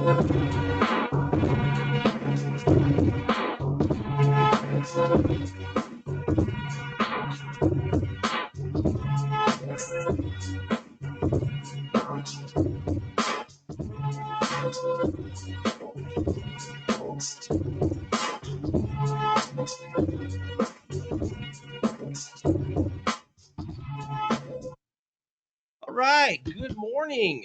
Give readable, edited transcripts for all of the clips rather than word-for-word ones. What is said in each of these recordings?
All right, good morning.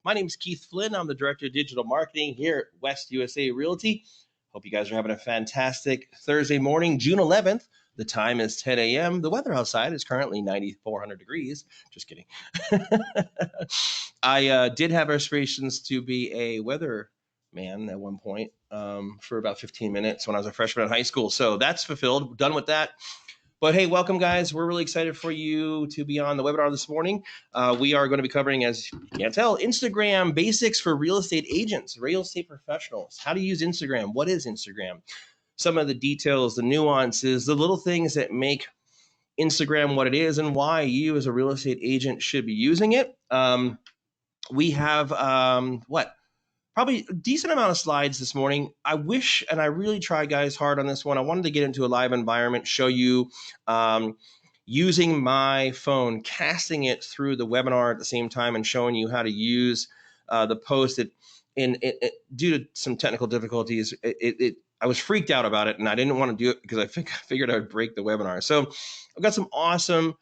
My name is Keith Flynn. I'm the Director of Digital Marketing here at West USA Realty. Hope you guys are having a fantastic Thursday morning, June 11th. The time is 10 a.m. The weather outside is currently 9,400 degrees. Just kidding. I did have aspirations to be a weather man at one point for about 15 minutes when I was a freshman in high school. So that's fulfilled. Done with that. But hey, welcome, guys. We're really excited for you to be on the webinar this morning. We are going to be covering, as you can't tell, Instagram basics for real estate agents, real estate professionals. How to use Instagram. What is Instagram? Some of the details, the nuances, the little things that make Instagram what it is and why you as a real estate agent should be using it. We have probably a decent amount of slides this morning. I wish, and I really tried, guys, hard on this one. I wanted to get into a live environment, show you using my phone, casting it through the webinar at the same time, and showing you how to use the post. Due to some technical difficulties, I was freaked out about it, and I didn't want to do it because I figured I would break the webinar. So I've got some awesome,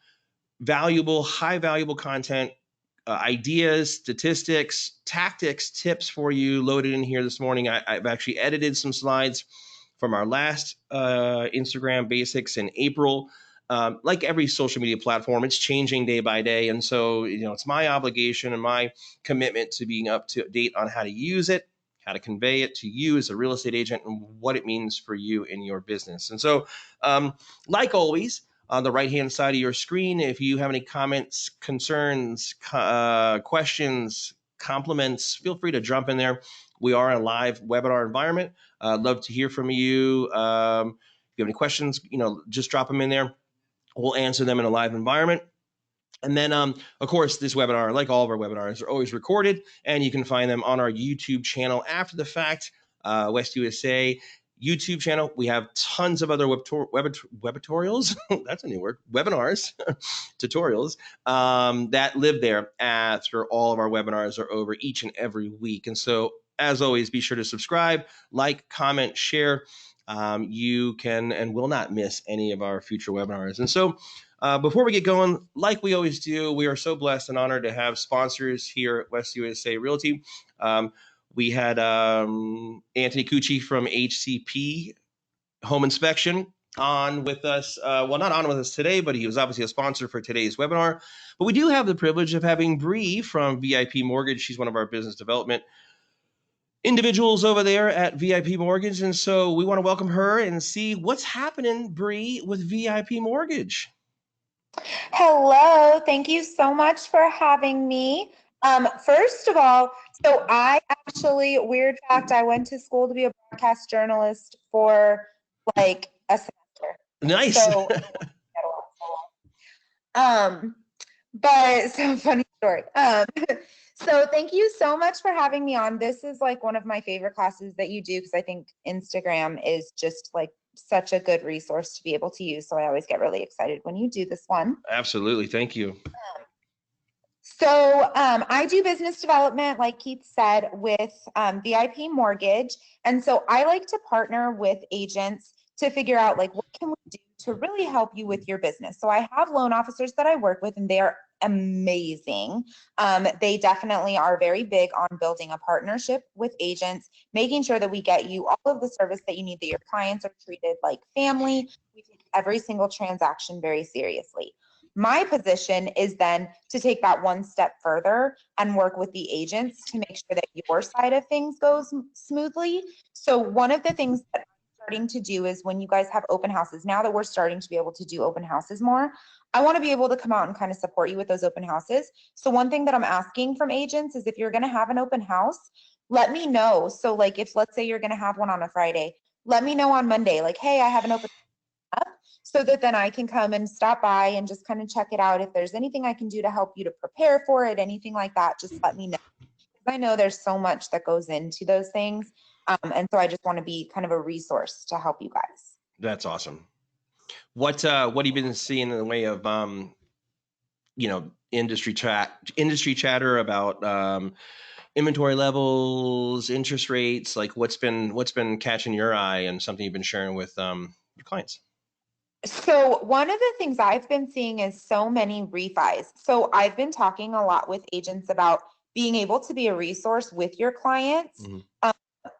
valuable, high valuable content, ideas, statistics, tactics, tips for you loaded in here this morning. I've actually edited some slides from our last Instagram basics in April. Like every social media platform, it's changing day by day. And so, it's my obligation and my commitment to being up to date on how to use it, how to convey it to you as a real estate agent, and what it means for you in your business. And so, like always, on the right-hand side of your screen, if you have any comments, concerns, questions, compliments, feel free to jump in there. We are in a live webinar environment. I'd love to hear from you. If you have any questions, just drop them in there. We'll answer them in a live environment. And then, of course, this webinar, like all of our webinars, are always recorded, and you can find them on our YouTube channel after the fact, West USA YouTube channel. We have tons of other webitorials. That's a new word. Webinars, tutorials that live there after all of our webinars are over each and every week. And so, as always, be sure to subscribe, like, comment, share. You can and will not miss any of our future webinars. And so, before we get going, like we always do, we are so blessed and honored to have sponsors here at West USA Realty. We had Anthony Cucci from HCP Home Inspection on with us. Well, not on with us today, but he was obviously a sponsor for today's webinar. But we do have the privilege of having Bree from VIP Mortgage. She's one of our business development individuals over there at VIP Mortgage. And so we want to welcome her and see what's happening, Bree, with VIP Mortgage. Hello, thank you so much for having me. First of all, so I actually, weird fact, I went to school to be a broadcast journalist for like a semester. Nice. So, so funny story. So thank you so much for having me on. This is like one of my favorite classes that you do because I think Instagram is just like such a good resource to be able to use. So I always get really excited when you do this one. Absolutely. Thank you. So I do business development, like Keith said, with VIP Mortgage. And so I like to partner with agents to figure out like what can we do to really help you with your business. So I have loan officers that I work with, and they are amazing. They definitely are very big on building a partnership with agents, making sure that we get you all of the service that you need, that your clients are treated like family. We take every single transaction very seriously. My position is then to take that one step further and work with the agents to make sure that your side of things goes smoothly. So one of the things that I'm starting to do is when you guys have open houses, now that we're starting to be able to do open houses more, I want to be able to come out and kind of support you with those open houses. So one thing that I'm asking from agents is if you're going to have an open house, let me know. So like if let's say you're going to have one on a Friday, let me know on Monday, like, hey, I have an open up, so that then I can come and stop by and just kind of check it out. If there's anything I can do to help you to prepare for it, anything like that, just let me know. I know there's so much that goes into those things. And so I just want to be kind of a resource to help you guys. That's awesome. What have you been seeing in the way of industry chatter about inventory levels, interest rates? Like what's been catching your eye and something you've been sharing with your clients? So one of the things I've been seeing is so many refis. So I've been talking a lot with agents about being able to be a resource with your clients, Mhm.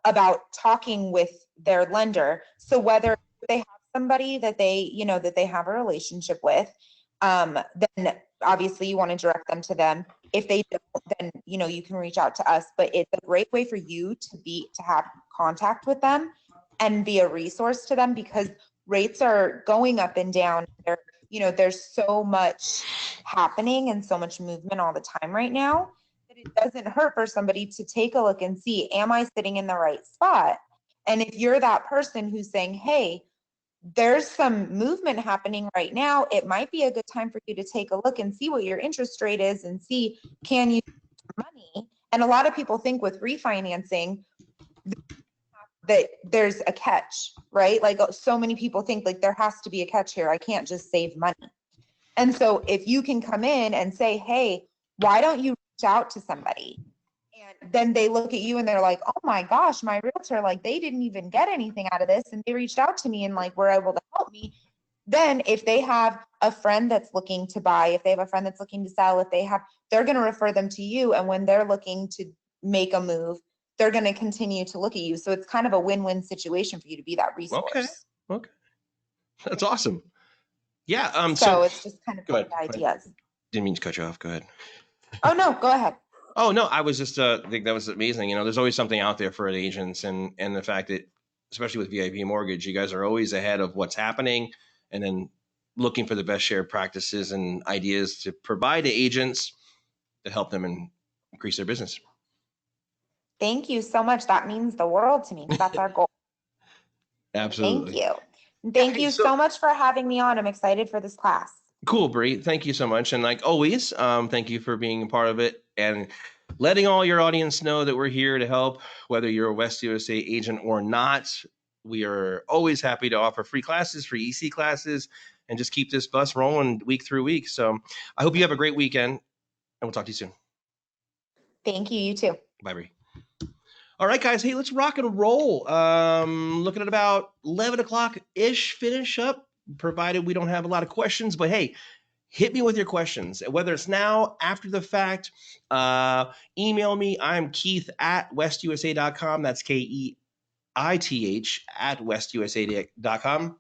about talking with their lender. So whether they have somebody that they have a relationship with, then obviously you want to direct them to them. If they don't, then you can reach out to us. But it's a great way for you to have contact with them and be a resource to them, because rates are going up and down. There's so much happening and so much movement all the time right now that it doesn't hurt for somebody to take a look and see, am I sitting in the right spot? And if you're that person who's saying, hey, there's some movement happening right now, it might be a good time for you to take a look and see what your interest rate is and see, can you money? And a lot of people think with refinancing that there's a catch, right? Like so many people think like there has to be a catch here. I can't just save money. And so if you can come in and say, hey, why don't you reach out to somebody? And then they look at you and they're like, oh my gosh, my realtor, like they didn't even get anything out of this. And they reached out to me and like were able to help me. Then if they have a friend that's looking to buy, if they have a friend that's looking to sell, they're going to refer them to you. And when they're looking to make a move, they're going to continue to look at you. So it's kind of a win-win situation for you to be that Okay. resource. Okay. That's awesome. Yeah. So it's just kind of Go like ahead. the ideas. Didn't mean to cut you off. Go ahead. Oh no, go ahead. Oh no, I was just think that was amazing. There's always something out there for the agents, and the fact that, especially with VIP mortgage, you guys are always ahead of what's happening, and then looking for the best shared practices and ideas to provide to agents to help them and increase their business. Thank you so much. That means the world to me because that's our goal. Thank Absolutely. you. Yeah. Thank Hey, you so so much for having me on. I'm excited for this class. cool, Bree. Thank you so much, and like always, thank you for being a part of it and letting all your audience know that we're here to help, whether you're a West USA agent or not. We are always happy to offer free classes, free EC classes, and just keep this bus rolling week through week. So I hope you have a great weekend, and we'll talk to you soon. Thank you. You too. Bye, Bree. All right, guys. Hey, let's rock and roll. Looking at about 11 o'clock ish finish up, provided we don't have a lot of questions. But hey, hit me with your questions, whether it's now, after the fact. Email me. I'm Keith at westusa.com. That's KEITH at westusa.com.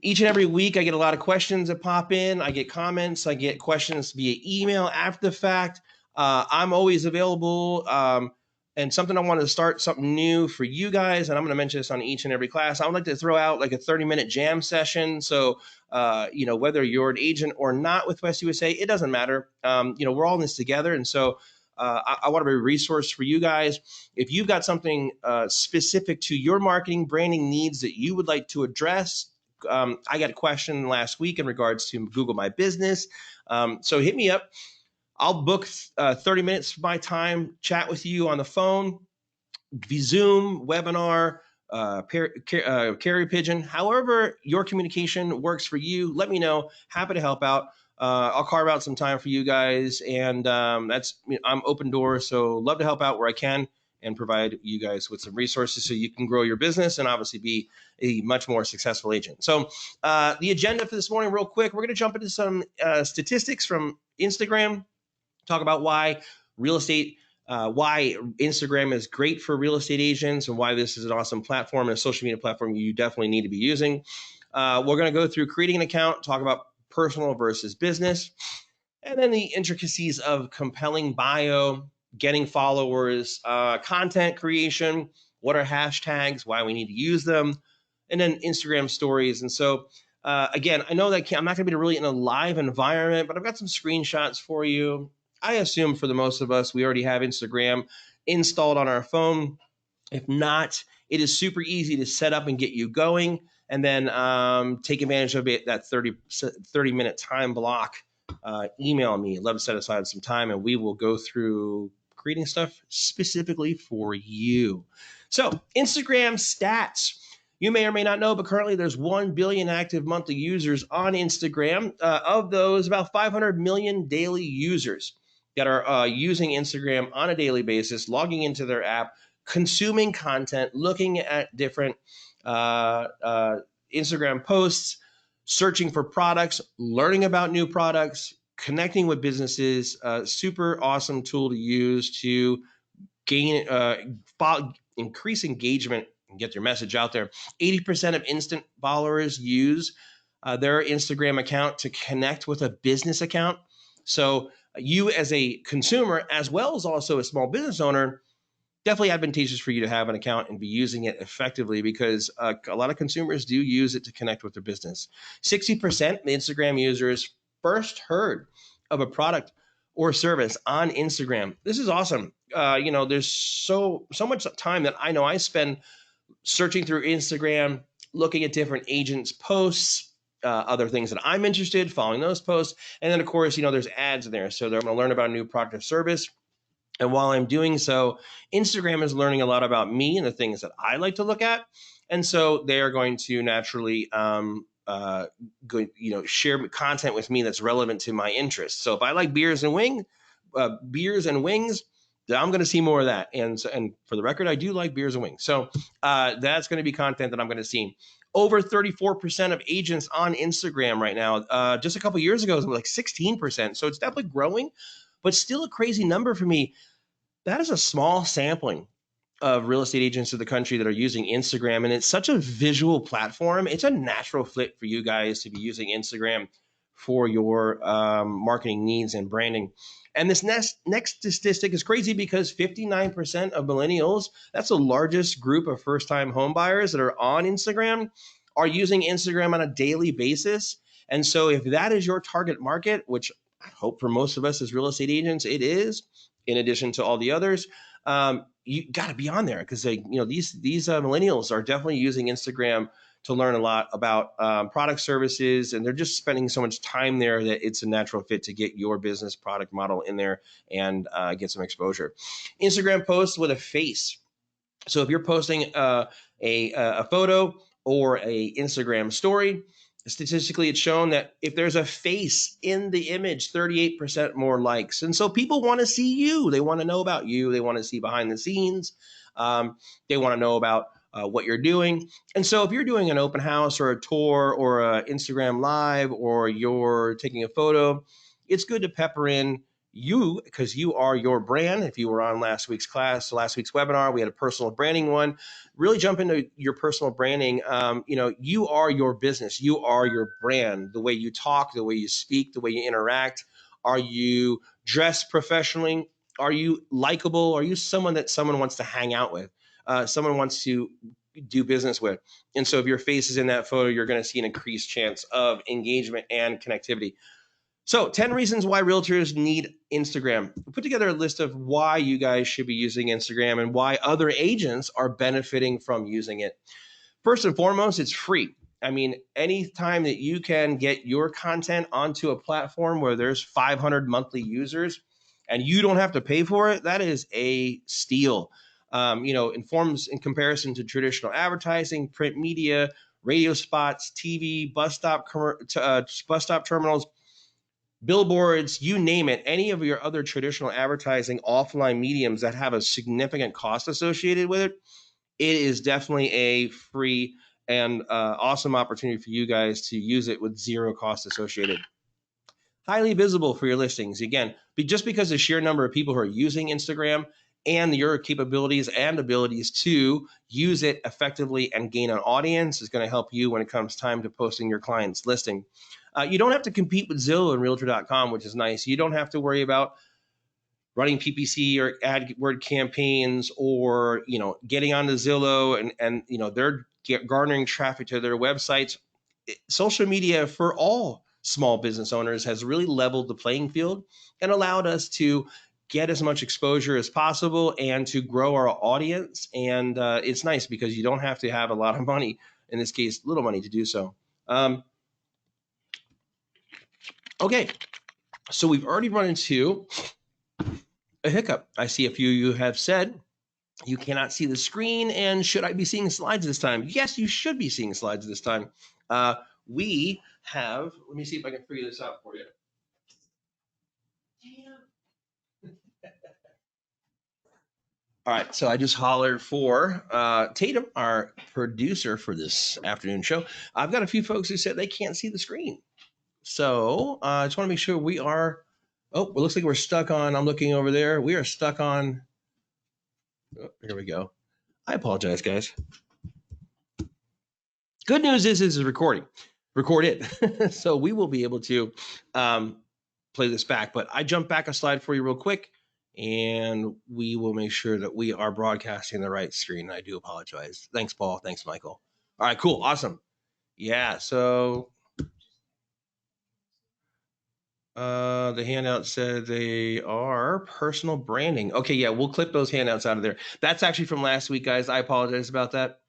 Each and every week, I get a lot of questions that pop in. I get comments. I get questions via email after the fact. I'm always available. And something I wanted to start something new for you guys, and I'm going to mention this on each and every class. I would like to throw out like a 30-minute jam session. So, whether you're an agent or not with West USA, it doesn't matter. We're all in this together. And so I want to be a resource for you guys. If you've got something specific to your marketing, branding needs that you would like to address, I got a question last week in regards to Google My Business. So hit me up. I'll book 30 minutes of my time, chat with you on the phone, Zoom, webinar, carrier pigeon, however your communication works for you. Let me know. Happy to help out. I'll carve out some time for you guys, and I'm open door, so love to help out where I can and provide you guys with some resources so you can grow your business and obviously be a much more successful agent. So the agenda for this morning, real quick, we're going to jump into some statistics from Instagram, talk about why Instagram is great for real estate agents and why this is an awesome platform and a social media platform you definitely need to be using. We're going to go through creating an account, talk about personal versus business, and then the intricacies of compelling bio, getting followers, content creation, what are hashtags, why we need to use them, and then Instagram stories. And so, again, I know that I'm not going to be really in a live environment, but I've got some screenshots for you. I assume for the most of us, we already have Instagram installed on our phone. If not, it is super easy to set up and get you going, and then take advantage of it, that 30-minute time block. Email me. I'd love to set aside some time, and we will go through creating stuff specifically for you. So Instagram stats. You may or may not know, but currently there's 1 billion active monthly users on Instagram. Of those, about 500 million daily users that are using Instagram on a daily basis, logging into their app, consuming content, looking at different Instagram posts, searching for products, learning about new products, connecting with businesses. Super awesome tool to use to gain increase engagement and get your message out there. 80% of instant followers use their Instagram account to connect with a business account. So you as a consumer, as well as also a small business owner, definitely advantageous for you to have an account and be using it effectively, because a lot of consumers do use it to connect with their business. 60% of Instagram users first heard of a product or service on Instagram. This is awesome. There's so much time that I know I spend searching through Instagram, looking at different agents' posts, other things that I'm interested, following those posts. And then, of course, there's ads in there. So they're going to learn about a new product or service. And while I'm doing so, Instagram is learning a lot about me and the things that I like to look at. And so they are going to naturally share content with me that's relevant to my interests. So if I like beers and wings, I'm going to see more of that. And for the record, I do like beers and wings. So that's going to be content that I'm going to see. Over 34% of agents on Instagram right now. Just a couple of years ago, it was like 16%. So it's definitely growing, but still a crazy number for me. That is a small sampling of real estate agents of the country that are using Instagram. And it's such a visual platform. It's a natural fit for you guys to be using Instagram for your marketing needs and branding. And this next statistic is crazy, because 59% of millennials, that's the largest group of first-time home buyers that are on Instagram, are using Instagram on a daily basis. And so if that is your target market, which I hope for most of us as real estate agents, it is, in addition to all the others, you got to be on there, because these millennials are definitely using Instagram to learn a lot about product services, and they're just spending so much time there that it's a natural fit to get your business product model in there and get some exposure. Instagram posts with a face. So if you're posting a photo or a Instagram story, statistically it's shown that if there's a face in the image, 38% more likes. And so people want to see you. They want to know about you. They want to see behind the scenes. They want to know about what you're doing. And so if you're doing an open house or a tour or an Instagram live, or you're taking a photo, it's good to pepper in you, because you are your brand. If you were on last week's webinar, we had a personal branding one. Really jump into your personal branding. You are your business. You are your brand. The way you talk, the way you speak, the way you interact. Are you dressed professionally? Are you likable? Are you someone that someone wants to hang out with? Someone wants to do business with? And so if your face is in that photo, you're going to see an increased chance of engagement and connectivity. So 10 reasons why realtors need Instagram. We put together a list of why you guys should be using Instagram and why other agents are benefiting from using it. First and foremost, it's free. I mean, anytime that you can get your content onto a platform where there's 500 monthly users and you don't have to pay for it, that is a steal. Informs in comparison to traditional advertising, print media, radio spots, TV, bus stop terminals, billboards, you name it, any of your other traditional advertising offline mediums that have a significant cost associated with it. It is definitely a free and awesome opportunity for you guys to use it with zero cost associated. Highly visible for your listings. Again, just because the sheer number of people who are using Instagram and your capabilities and abilities to use it effectively and gain an audience is going to help you when it comes time to posting your client's listing. You don't have to compete with Zillow and Realtor.com, which is nice. You don't have to worry about running PPC or AdWord campaigns, or getting onto Zillow and they're garnering traffic to their websites. Social media for all small business owners has really leveled the playing field and allowed us to get as much exposure as possible and to grow our audience. And it's nice because you don't have to have a lot of money, in this case, little money, to do so. Okay, so we've already run into a hiccup. I see a few of you have said you cannot see the screen, and should I be seeing slides this time? Yes, you should be seeing slides this time. We have, let me see if I can figure this out for you. All right, so I just hollered for Tatum, our producer for this afternoon show. I've got a few folks who said they can't see the screen. So I just want to make sure we are. Oh, it looks like we're stuck on. I'm looking over there. We are stuck on. Oh, here we go. I apologize, guys. Good news is it's recording. Record it. So we will be able to play this back. But I jumped back a slide for you real quick, and we will make sure that we are broadcasting the right screen. I do apologize. Thanks, Paul. Thanks, Michael. All right, cool. Awesome. Yeah, so the handout said they are personal branding. Okay, yeah, we'll clip those handouts out of there. That's actually from last week, guys. I apologize about that.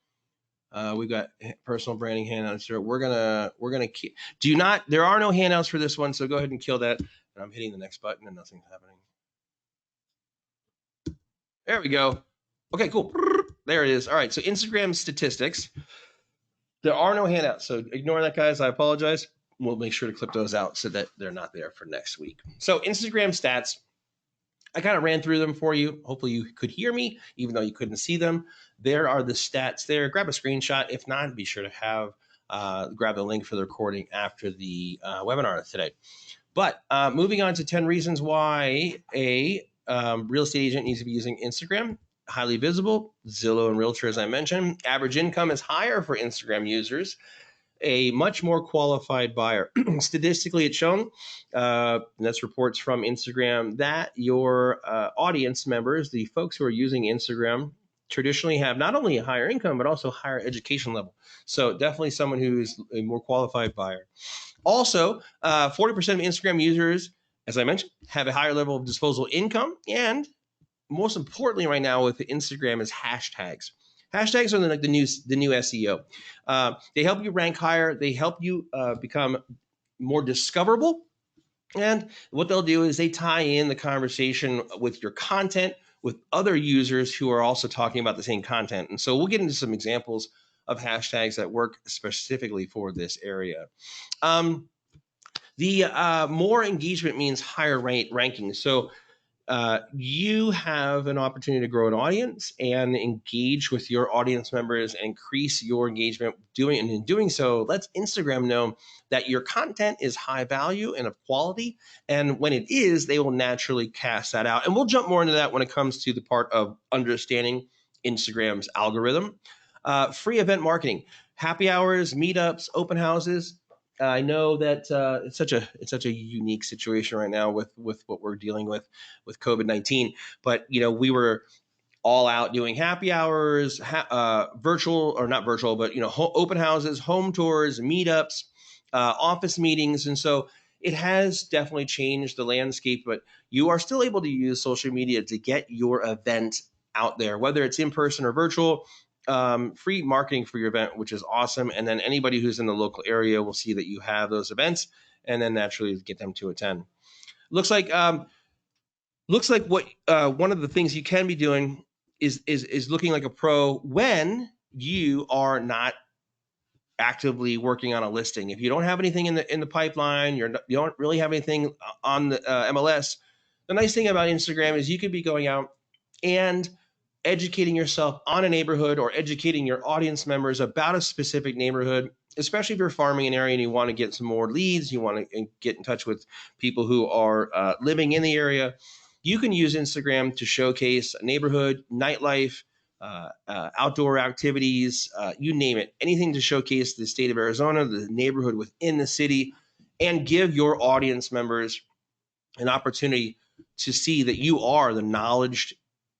We've got personal branding handouts here. We're gonna keep. There are no handouts for this one, so go ahead and kill that. And I'm hitting the next button, and nothing's happening. There we go. Okay, cool. There it is. All right, so Instagram statistics. There are no handouts, so ignore that, guys. I apologize. We'll make sure to clip those out so that they're not there for next week. So Instagram stats, I kind of ran through them for you. Hopefully you could hear me, even though you couldn't see them. There are the stats there. Grab a screenshot. If not, be sure to have grab the link for the recording after the webinar today. But moving on to 10 reasons why a real estate agent needs to be using Instagram. Highly visible, Zillow and Realtor, as I mentioned. Average income is higher for Instagram users. A much more qualified buyer. Statistically, it's shown, and that's reports from Instagram, that your audience members, the folks who are using Instagram, traditionally have not only a higher income, but also higher education level. So definitely someone who's a more qualified buyer. Also, 40% of Instagram users, as I mentioned, have a higher level of disposable income. And most importantly right now with Instagram is hashtags. Hashtags are like the new SEO. They help you rank higher. They help you become more discoverable. And what they'll do is they tie in the conversation with your content with other users who are also talking about the same content. And so we'll get into some examples of hashtags that work specifically for this area. The more engagement means higher ranking. So you have an opportunity to grow an audience and engage with your audience members, increase your engagement. In doing so, lets Instagram know that your content is high value and of quality. And when it is, they will naturally cast that out. And we'll jump more into that when it comes to the part of understanding Instagram's algorithm. Free event marketing, happy hours, meetups, open houses. I know that it's such a unique situation right now with what we're dealing with COVID-19. But we were all out doing happy hours, virtual or not virtual, but open houses, home tours, meetups, office meetings, and so it has definitely changed the landscape. But you are still able to use social media to get your event out there, whether it's in person or virtual. Free marketing for your event, which is awesome. And then anybody who's in the local area will see that you have those events, and then naturally get them to attend. Looks like what one of the things you can be doing is looking like a pro when you are not actively working on a listing. If you don't have anything in the pipeline, you don't really have anything on the MLS. The nice thing about Instagram is you could be going out and educating yourself on a neighborhood or educating your audience members about a specific neighborhood, especially if you're farming an area and you want to get some more leads, you want to get in touch with people who are living in the area. You can use Instagram to showcase a neighborhood, nightlife, outdoor activities, you name it, anything to showcase the state of Arizona, the neighborhood within the city, and give your audience members an opportunity to see that you are the knowledge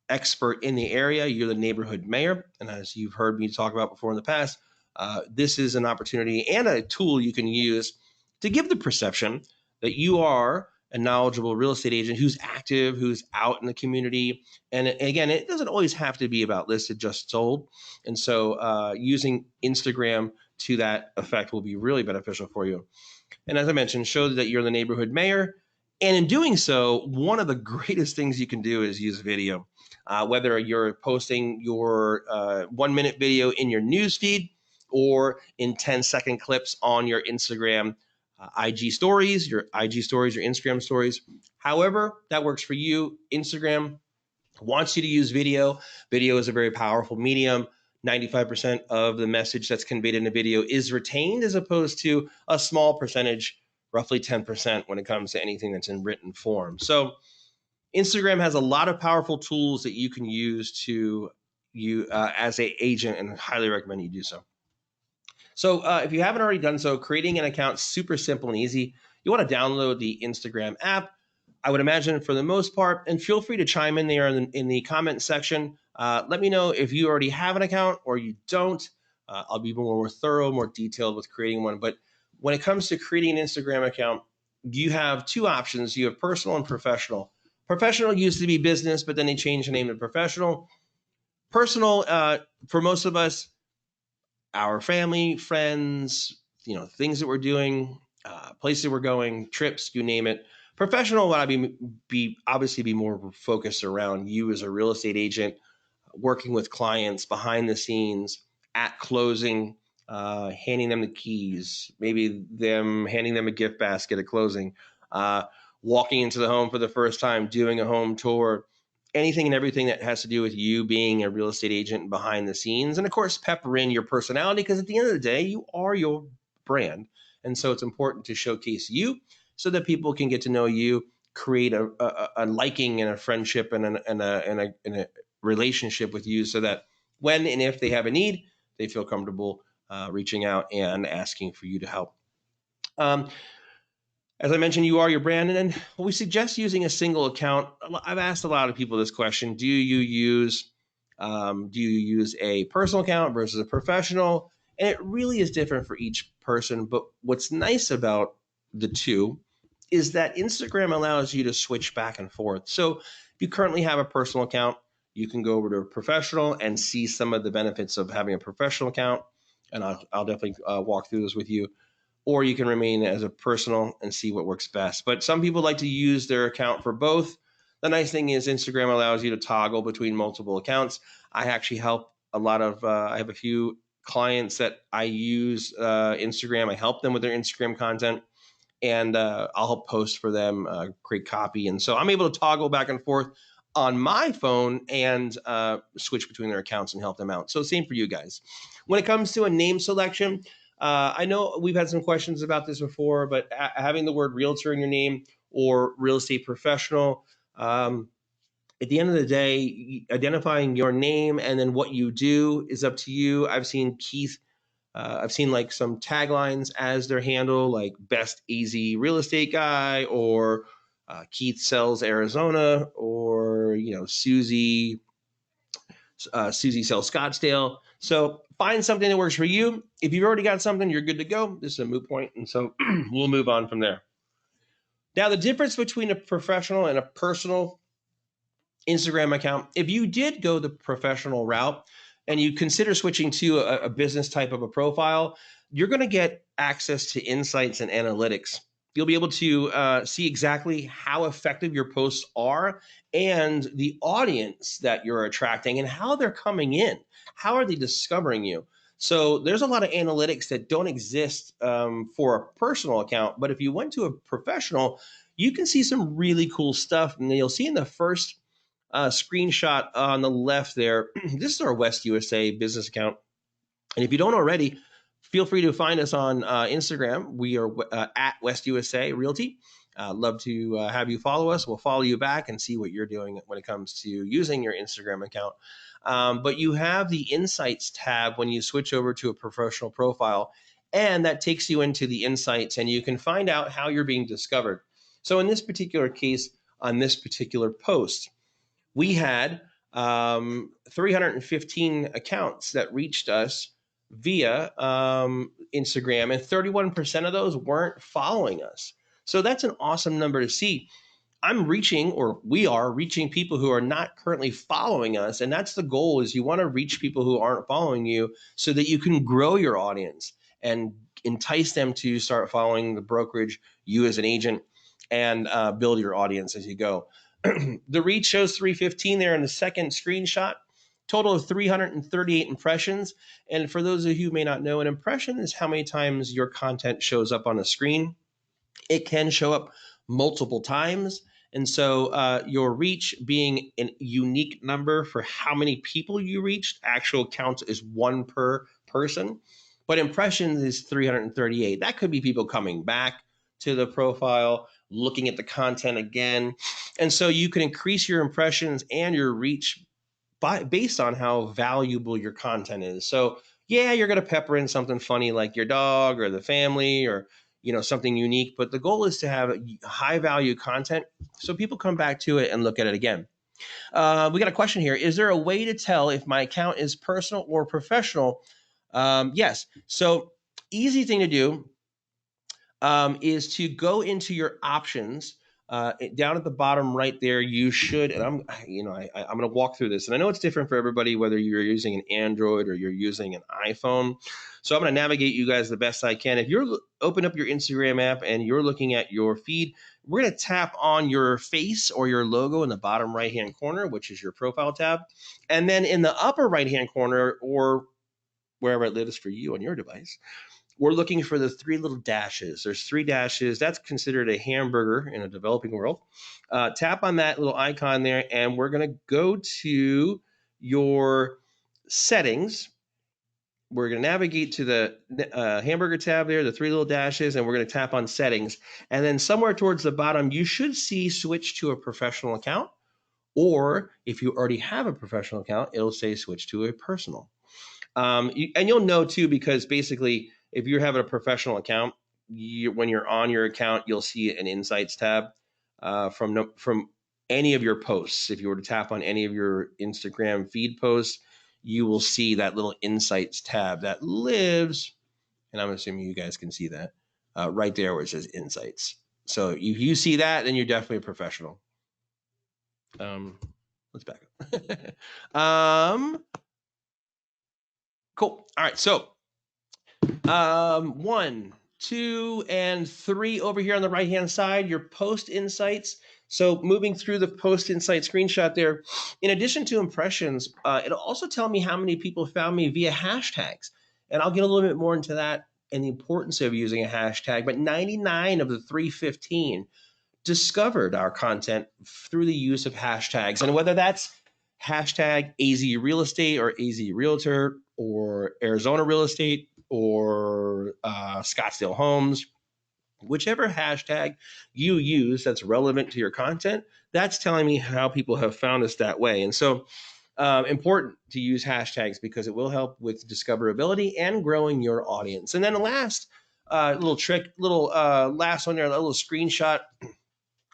expert in the area. You're the neighborhood mayor. And as you've heard me talk about before in the past, this is an opportunity and a tool you can use to give the perception that you are a knowledgeable real estate agent who's active, who's out in the community. And again, it doesn't always have to be about listed, just sold. And so using Instagram to that effect will be really beneficial for you. And as I mentioned, show that you're the neighborhood mayor And in doing so, one of the greatest things you can do is use video. Whether you're posting your 1 minute video in your newsfeed or in 10-second clips on your Instagram IG stories, your Instagram stories, however that works for you. Instagram wants you to use video. Video is a very powerful medium. 95% of the message that's conveyed in a video is retained, as opposed to a small percentage, roughly 10%, when it comes to anything that's in written form. So Instagram has a lot of powerful tools that you can use to you as a agent, and highly recommend you do so. So if you haven't already done so, creating an account is super simple and easy. You want to download the Instagram app, I would imagine, for the most part, and feel free to chime in there in the comment section. Let me know if you already have an account or you don't. I'll be more thorough, more detailed with creating one. But when it comes to creating an Instagram account, you have two options. You have personal and professional. Professional used to be business, but then they changed the name to professional. Personal, for most of us, our family, friends, things that we're doing, places we're going, trips, you name it. Professional would be obviously be more focused around you as a real estate agent, working with clients behind the scenes at closing, handing them the keys, maybe them handing them a gift basket at closing, uh, walking into the home for the first time, doing a home tour, anything and everything that has to do with you being a real estate agent behind the scenes. And of course, pepper in your personality, because at the end of the day, you are your brand. And so it's important to showcase you so that people can get to know you, create a liking and a friendship and a relationship with you, so that when and if they have a need, they feel comfortable reaching out and asking for you to help. Um, as I mentioned, you are your brand, and then we suggest using a single account. I've asked a lot of people this question: do you use a personal account versus a professional? And it really is different for each person. But what's nice about the two is that Instagram allows you to switch back and forth. So if you currently have a personal account, you can go over to a professional and see some of the benefits of having a professional account. And I'll definitely walk through this with you. Or you can remain as a personal and see what works best. But some people like to use their account for both. The nice thing is Instagram allows you to toggle between multiple accounts. I actually help a lot of, I have a few clients that I use Instagram. I help them with their Instagram content, and I'll help post for them, create copy. And so I'm able to toggle back and forth on my phone and switch between their accounts and help them out. So same for you guys. When it comes to a name selection, I know we've had some questions about this before, but having the word realtor in your name or real estate professional, at the end of the day, identifying your name and then what you do is up to you. I've seen like some taglines as their handle, like best easy real estate guy, or Keith sells Arizona, or Susie sells Scottsdale. So find something that works for you. If you've already got something, you're good to go. This is a moot point, and so we'll move on from there. Now, the difference between a professional and a personal Instagram account, if you did go the professional route and you consider switching to a business type of a profile, you're going to get access to insights and analytics. You'll be able to see exactly how effective your posts are and the audience that you're attracting and how they're coming in. How are they discovering you? So there's a lot of analytics that don't exist for a personal account. But if you went to a professional, you can see some really cool stuff. And you'll see in the first screenshot on the left there, this is our West USA business account. And if you don't already, feel free to find us on Instagram. We are at West USA Realty. Love to have you follow us. We'll follow you back and see what you're doing when it comes to using your Instagram account. But you have the Insights tab when you switch over to a professional profile, and that takes you into the Insights, and you can find out how you're being discovered. So in this particular case, on this particular post, we had 315 accounts that reached us via Instagram, and 31% of those weren't following us. So that's an awesome number to see. I'm reaching, or we are reaching, people who are not currently following us. And that's the goal, is you want to reach people who aren't following you so that you can grow your audience and entice them to start following the brokerage, you as an agent. and build your audience as you go. The reach shows 315 there in the second screenshot. Total of 338 impressions. And for those of you who may not know, an impression is how many times your content shows up on a screen. It can show up multiple times. And so your reach being a unique number for how many people you reached, actual count is one per person. But impressions is 338. That could be people coming back to the profile, looking at the content again. And so you can increase your impressions and your reach based on how valuable your content is. So yeah, you're going to pepper in something funny like your dog or the family or something unique, but the goal is to have high value content so people come back to it and look at it again. We got a question here. Is there a way to tell if my account is personal or professional? Yes. So easy thing to do is to go into your options. Down at the bottom right there, you should, and I'm going to walk through this, and I know it's different for everybody, whether you're using an Android or you're using an iPhone. So I'm going to navigate you guys the best I can. If you're open up your Instagram app and you're looking at your feed, we're going to tap on your face or your logo in the bottom right-hand corner, which is your profile tab. And then in the upper right-hand corner, or wherever it lives for you on your device, we're looking for the three little dashes. There's three dashes. That's considered a hamburger in a developing world. Tap on that little icon there, and we're going to go to your settings. We're going to navigate to the hamburger tab there, the three little dashes, and we're going to tap on settings. And then somewhere towards the bottom, you should see switch to a professional account. Or if you already have a professional account, it'll say switch to a personal. And you'll know too, because basically, if you're having a professional account, when you're on your account, you'll see an insights tab from any of your posts. If you were to tap on any of your Instagram feed posts, you will see that little insights tab that lives, and I'm assuming you guys can see that right there where it says insights. So if you see that, then you're definitely a professional. Let's back up. Cool. All right. So 1, 2, and 3 over here on the right-hand side, your post insights. So moving through the post insight screenshot there, in addition to impressions, it'll also tell me how many people found me via hashtags. And I'll get a little bit more into that and the importance of using a hashtag. But 99 of the 315 discovered our content through the use of hashtags. And whether that's hashtag AZ Real Estate or AZ Realtor or Arizona Real Estate or Scottsdale Homes, whichever hashtag you use that's relevant to your content, that's telling me how people have found us that way. And so important to use hashtags because it will help with discoverability and growing your audience. And then the last little trick, last one there, a little screenshot.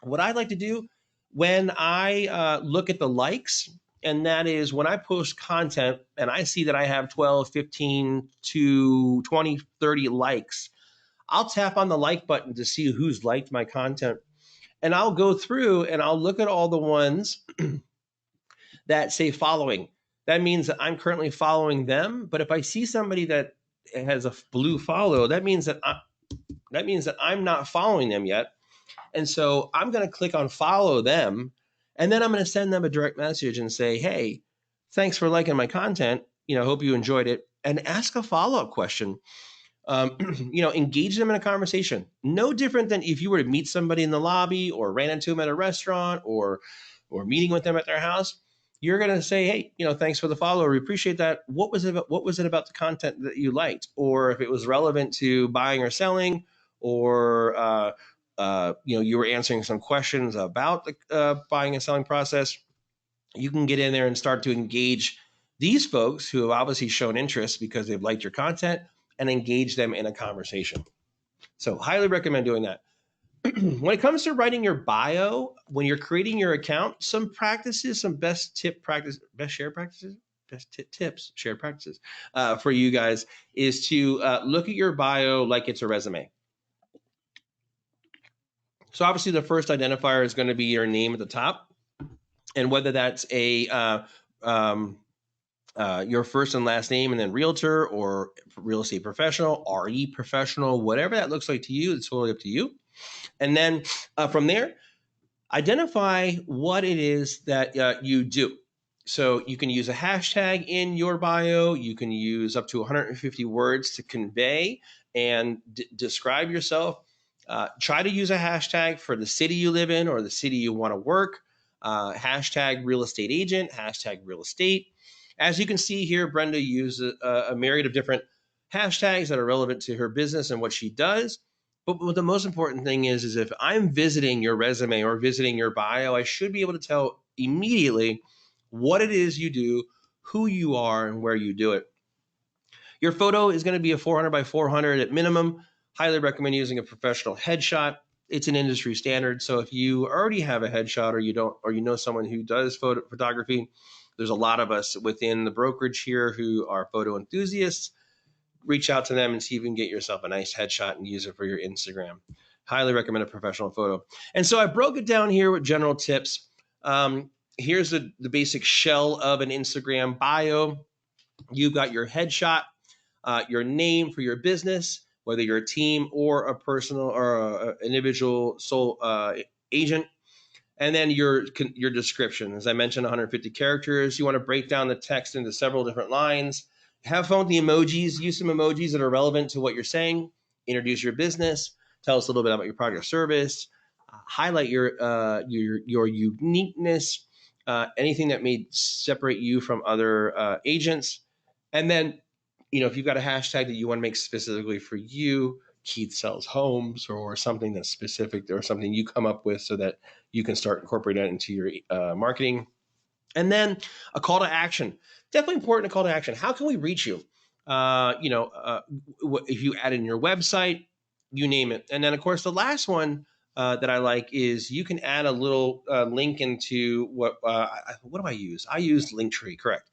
What I like to do when I look at the likes, and that is when I post content and I see that I have 12, 15 to 20, 30 likes, I'll tap on the like button to see who's liked my content. And I'll go through and I'll look at all the ones that say following. That means that I'm currently following them. But if I see somebody that has a blue follow, that means that I'm not following them yet. And so I'm going to click on follow them, and then I'm going to send them a direct message and say, hey, thanks for liking my content. Hope you enjoyed it, and ask a follow-up question. Engage them in a conversation. No different than if you were to meet somebody in the lobby or ran into them at a restaurant or meeting with them at their house. You're going to say, hey, thanks for the follow. We appreciate that. What was it about the content that you liked? Or if it was relevant to buying or selling, or you were answering some questions about the buying and selling process, you can get in there and start to engage these folks who have obviously shown interest because they've liked your content and engage them in a conversation. So highly recommend doing that. When it comes to writing your bio, when you're creating your account, some practices, some best shared practices for you guys is to look at your bio like it's a resume. So obviously the first identifier is going to be your name at the top. And whether that's your first and last name and then realtor or real estate professional, RE professional, whatever that looks like to you, it's totally up to you. And then from there, identify what it is that you do. So you can use a hashtag in your bio. You can use up to 150 words to convey and describe yourself. Try to use a hashtag for the city you live in or the city you want to work. Hashtag real estate agent, hashtag real estate. As you can see here, Brenda used a myriad of different hashtags that are relevant to her business and what she does. But what the most important thing is if I'm visiting your resume or visiting your bio, I should be able to tell immediately what it is you do, who you are, and where you do it. Your photo is going to be a 400 by 400 at minimum. Highly recommend using a professional headshot. It's an industry standard. So if you already have a headshot or you don't, or you know someone who does photography, there's a lot of us within the brokerage here who are photo enthusiasts. Reach out to them and see if you can get yourself a nice headshot and use it for your Instagram. Highly recommend a professional photo. And so I broke it down here with general tips. Here's the basic shell of an Instagram bio. You've got your headshot, your name for your business, whether you're a team or a personal or an individual sole agent. And then your description, as I mentioned, 150 characters. You want to break down the text into several different lines. Have fun with the emojis. Use some emojis that are relevant to what you're saying. Introduce your business. Tell us a little bit about your product or service. Highlight your uniqueness. Anything that may separate you from other agents. And then, if you've got a hashtag that you want to make specifically for you, Keith sells homes or something that's specific or something you come up with so that you can start incorporating that into your marketing. And then a call to action. Definitely important, a call to action. How can we reach you? If you add in your website, you name it. And then, of course, the last one that I like is you can add a little link into what do I use? I use Linktree, correct.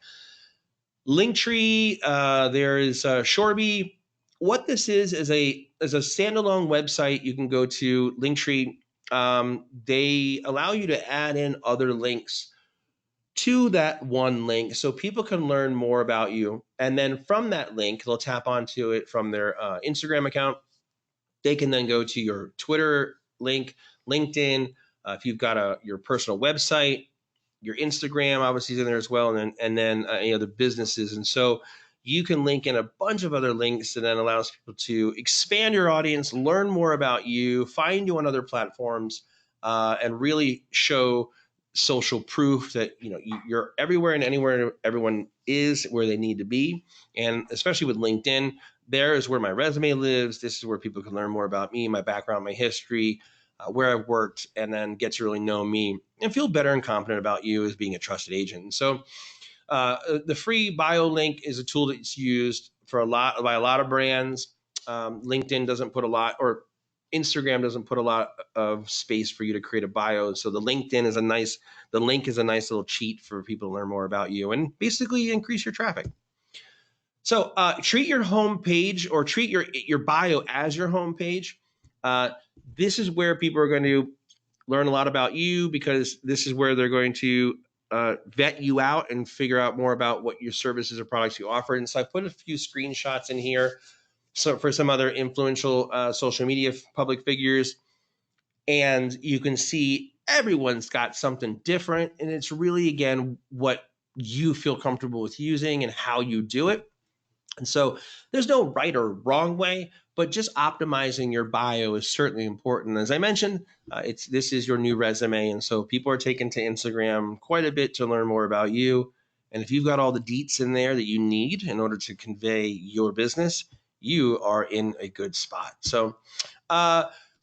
Linktree, there is Shorby. What this is a standalone website. You can go to Linktree. They allow you to add in other links to that one link so people can learn more about you. And then from that link, they'll tap onto it from their Instagram account. They can then go to your Twitter link, LinkedIn. If you've got your personal website, your Instagram obviously is in there as well, and then the businesses. And so you can link in a bunch of other links that then allows people to expand your audience, learn more about you, find you on other platforms, and really show social proof that you're everywhere and anywhere everyone is where they need to be. And especially with LinkedIn, there is where my resume lives. This is where people can learn more about me, my background, my history, where I've worked, and then get to really know me and feel better and confident about you as being a trusted agent. And so the free bio link is a tool that's used by a lot of brands. LinkedIn doesn't put a lot, or Instagram doesn't put a lot of space for you to create a bio. So the link is a nice little cheat for people to learn more about you and basically increase your traffic. So treat your homepage or treat your bio as your homepage. This is where people are going to learn a lot about you, because this is where they're going to vet you out and figure out more about what your services or products you offer. And so I put a few screenshots in here. So for some other influential social media public figures, and you can see everyone's got something different. And it's really, again, what you feel comfortable with using and how you do it. And so there's no right or wrong way, but just optimizing your bio is certainly important. As I mentioned, this is your new resume. And so people are taking to Instagram quite a bit to learn more about you. And if you've got all the deets in there that you need in order to convey your business, you are in a good spot. So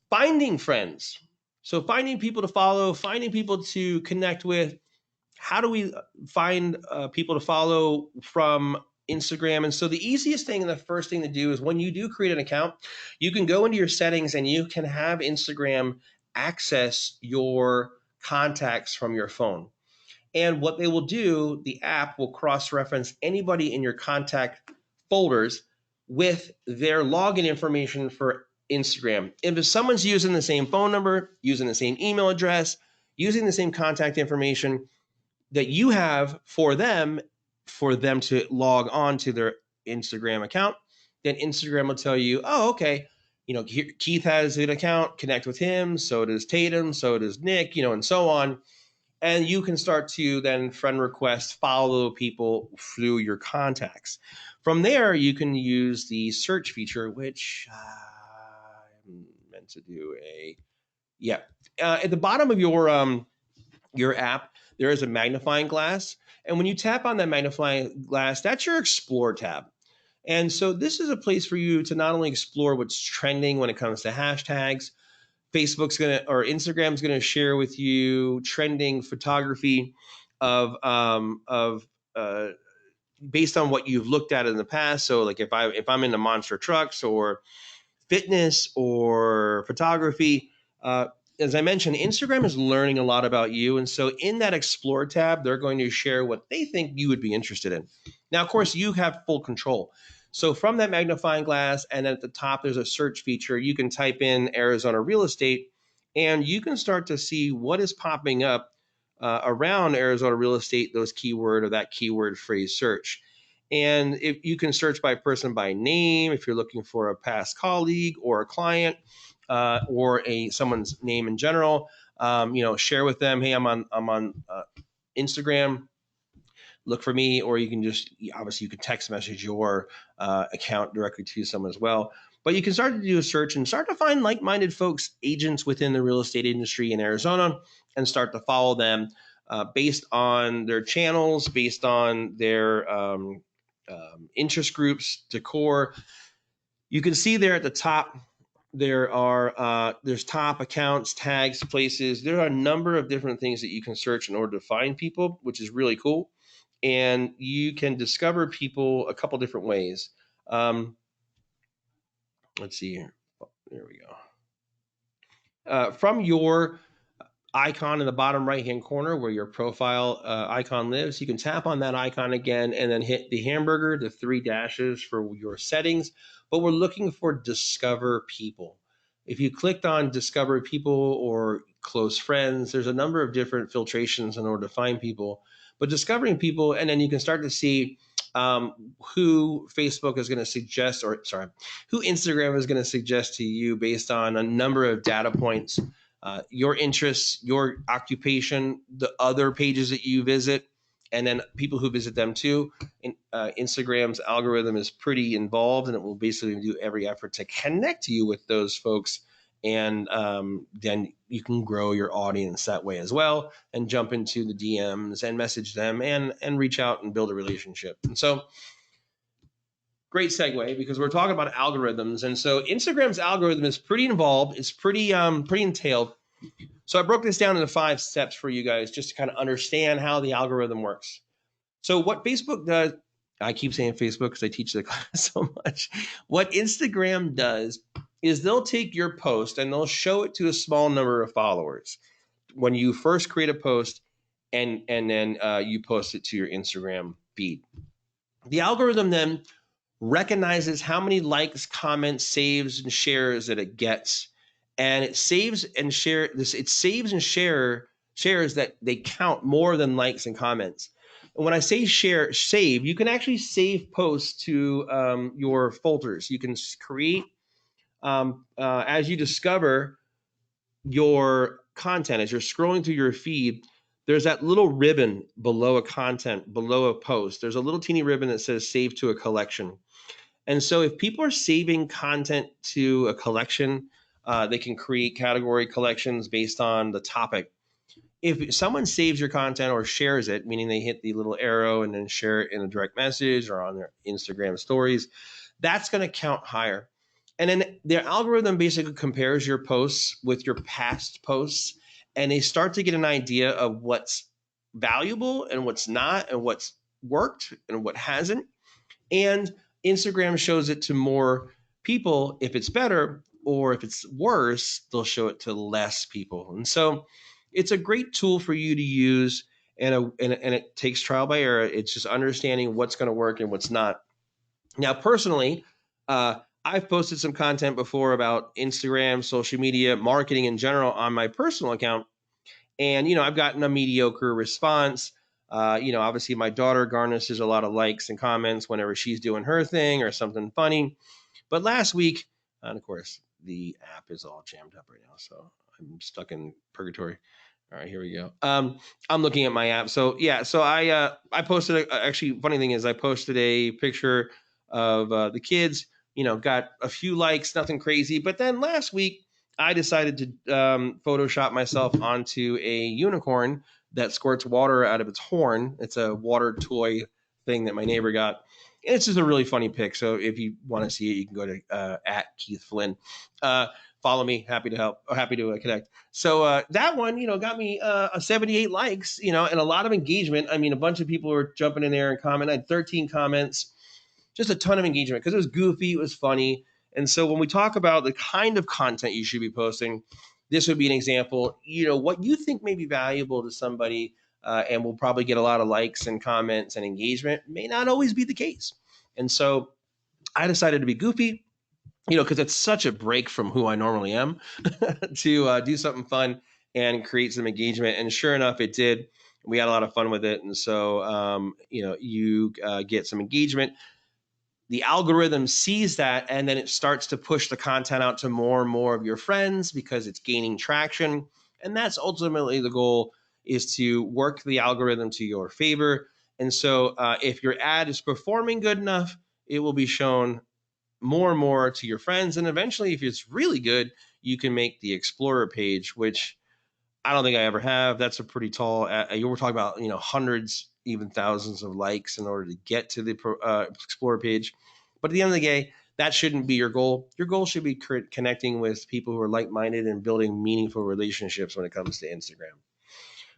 finding friends. So finding people to follow, finding people to connect with. How do we find people to follow from Instagram? And so the easiest thing and the first thing to do is when you do create an account, you can go into your settings and you can have Instagram access your contacts from your phone. And what they will do, the app will cross-reference anybody in your contact folders with their login information for Instagram. If someone's using the same phone number, using the same email address, using the same contact information that you have for them to log on to their Instagram account, then Instagram will tell you, oh, okay, Keith has an account, connect with him. So does Tatum. So does Nick, and so on. And you can start to then friend request, follow people through your contacts. From there, you can use the search feature, which I'm meant to do yeah. At the bottom of your app, there is a magnifying glass. And when you tap on that magnifying glass, that's your Explore tab. And so this is a place for you to not only explore what's trending when it comes to hashtags, Facebook's gonna or Instagram's gonna share with you trending photography of based on what you've looked at in the past. So like if I'm into monster trucks or fitness or photography. As I mentioned, Instagram is learning a lot about you. And so in that Explore tab, they're going to share what they think you would be interested in. Now, of course, you have full control. So from that magnifying glass, and at the top, there's a search feature. You can type in Arizona real estate, and you can start to see what is popping up around Arizona real estate, those keyword or that keyword phrase search. And if you can search by person by name, if you're looking for a past colleague or a client, or someone's name in general, share with them, hey, I'm on Instagram, look for me, or you can just obviously you can text message your account directly to someone as well. But you can start to do a search and start to find like-minded folks, agents within the real estate industry in Arizona, and start to follow them based on their channels, based on their interest groups, decor. You can see there at the top, there's top accounts, tags, places. There are a number of different things that you can search in order to find people, which is really cool. And you can discover people a couple different ways. Let's see here. There we go. From your icon in the bottom right hand corner where your profile icon lives, you can tap on that icon again and then hit the hamburger, the 3 dashes for your settings. But we're looking for discover people. If you clicked on discover people or close friends, there's a number of different filtrations in order to find people. But discovering people, and then you can start to see who Facebook is going to suggest, or sorry, who Instagram is going to suggest to you based on a number of data points, your interests, your occupation, the other pages that you visit, and then people who visit them too. Instagram's algorithm is pretty involved, and it will basically do every effort to connect you with those folks. And then you can grow your audience that way as well, and jump into the DMs and message them and reach out and build a relationship. And so, great segue because we're talking about algorithms. And so Instagram's algorithm is pretty involved. It's pretty entailed. So I broke this down into 5 steps for you guys just to kind of understand how the algorithm works. So what Facebook does, I keep saying Facebook because I teach the class so much. What Instagram does is they'll take your post and they'll show it to a small number of followers when you first create a post, and then you post it to your Instagram feed. The algorithm then recognizes how many likes, comments, saves, and shares that it gets, and it saves and share this. It saves and shares that they count more than likes and comments. And when I say save, you can actually save posts to your folders. You can create as you discover your content, as you're scrolling through your feed. There's that little ribbon below a content, below a post. There's a little teeny ribbon that says save to a collection. And so if people are saving content to a collection, they can create category collections based on the topic. If someone saves your content or shares it, meaning they hit the little arrow and then share it in a direct message or on their Instagram stories, that's going to count higher. And then their algorithm basically compares your posts with your past posts, and they start to get an idea of what's valuable and what's not, and what's worked and what hasn't. And Instagram shows it to more people if it's better, or if it's worse, they'll show it to less people. And so it's a great tool for you to use, and it takes trial by error. It's just understanding what's going to work and what's not. Now, personally, I've posted some content before about Instagram, social media, marketing in general on my personal account. And, I've gotten a mediocre response. Obviously my daughter garnishes a lot of likes and comments whenever she's doing her thing or something funny. But last week, and of course, the app is all jammed up right now, so I'm stuck in purgatory. All right, here we go. I'm looking at my app. So yeah, so I posted actually. Funny thing is, I posted a picture of the kids. Got a few likes, nothing crazy. But then last week, I decided to Photoshop myself onto a unicorn that squirts water out of its horn. It's a water toy thing that my neighbor got. It's just a really funny pic. So if you want to see it, you can go to at Keith Flynn. Follow me. Happy to help. Happy to connect. So that one, got me 78 likes, and a lot of engagement. I mean, a bunch of people were jumping in there and commenting. I had 13 comments, just a ton of engagement because it was goofy, it was funny. And so when we talk about the kind of content you should be posting, this would be an example. What you think may be valuable to somebody and will probably get a lot of likes and comments and engagement may not always be the case. And so I decided to be goofy, because it's such a break from who I normally am to do something fun and create some engagement. And sure enough, it did. We had a lot of fun with it. And so, you get some engagement. The algorithm sees that, and then it starts to push the content out to more and more of your friends because it's gaining traction. And that's ultimately the goal, is to work the algorithm to your favor. And so if your ad is performing good enough, it will be shown more and more to your friends. And eventually, if it's really good, you can make the Explorer page, which I don't think I ever have. That's a pretty tall. You were talking about hundreds, even thousands of likes in order to get to the Explorer page. But at the end of the day, that shouldn't be your goal. Your goal should be connecting with people who are like-minded and building meaningful relationships when it comes to Instagram.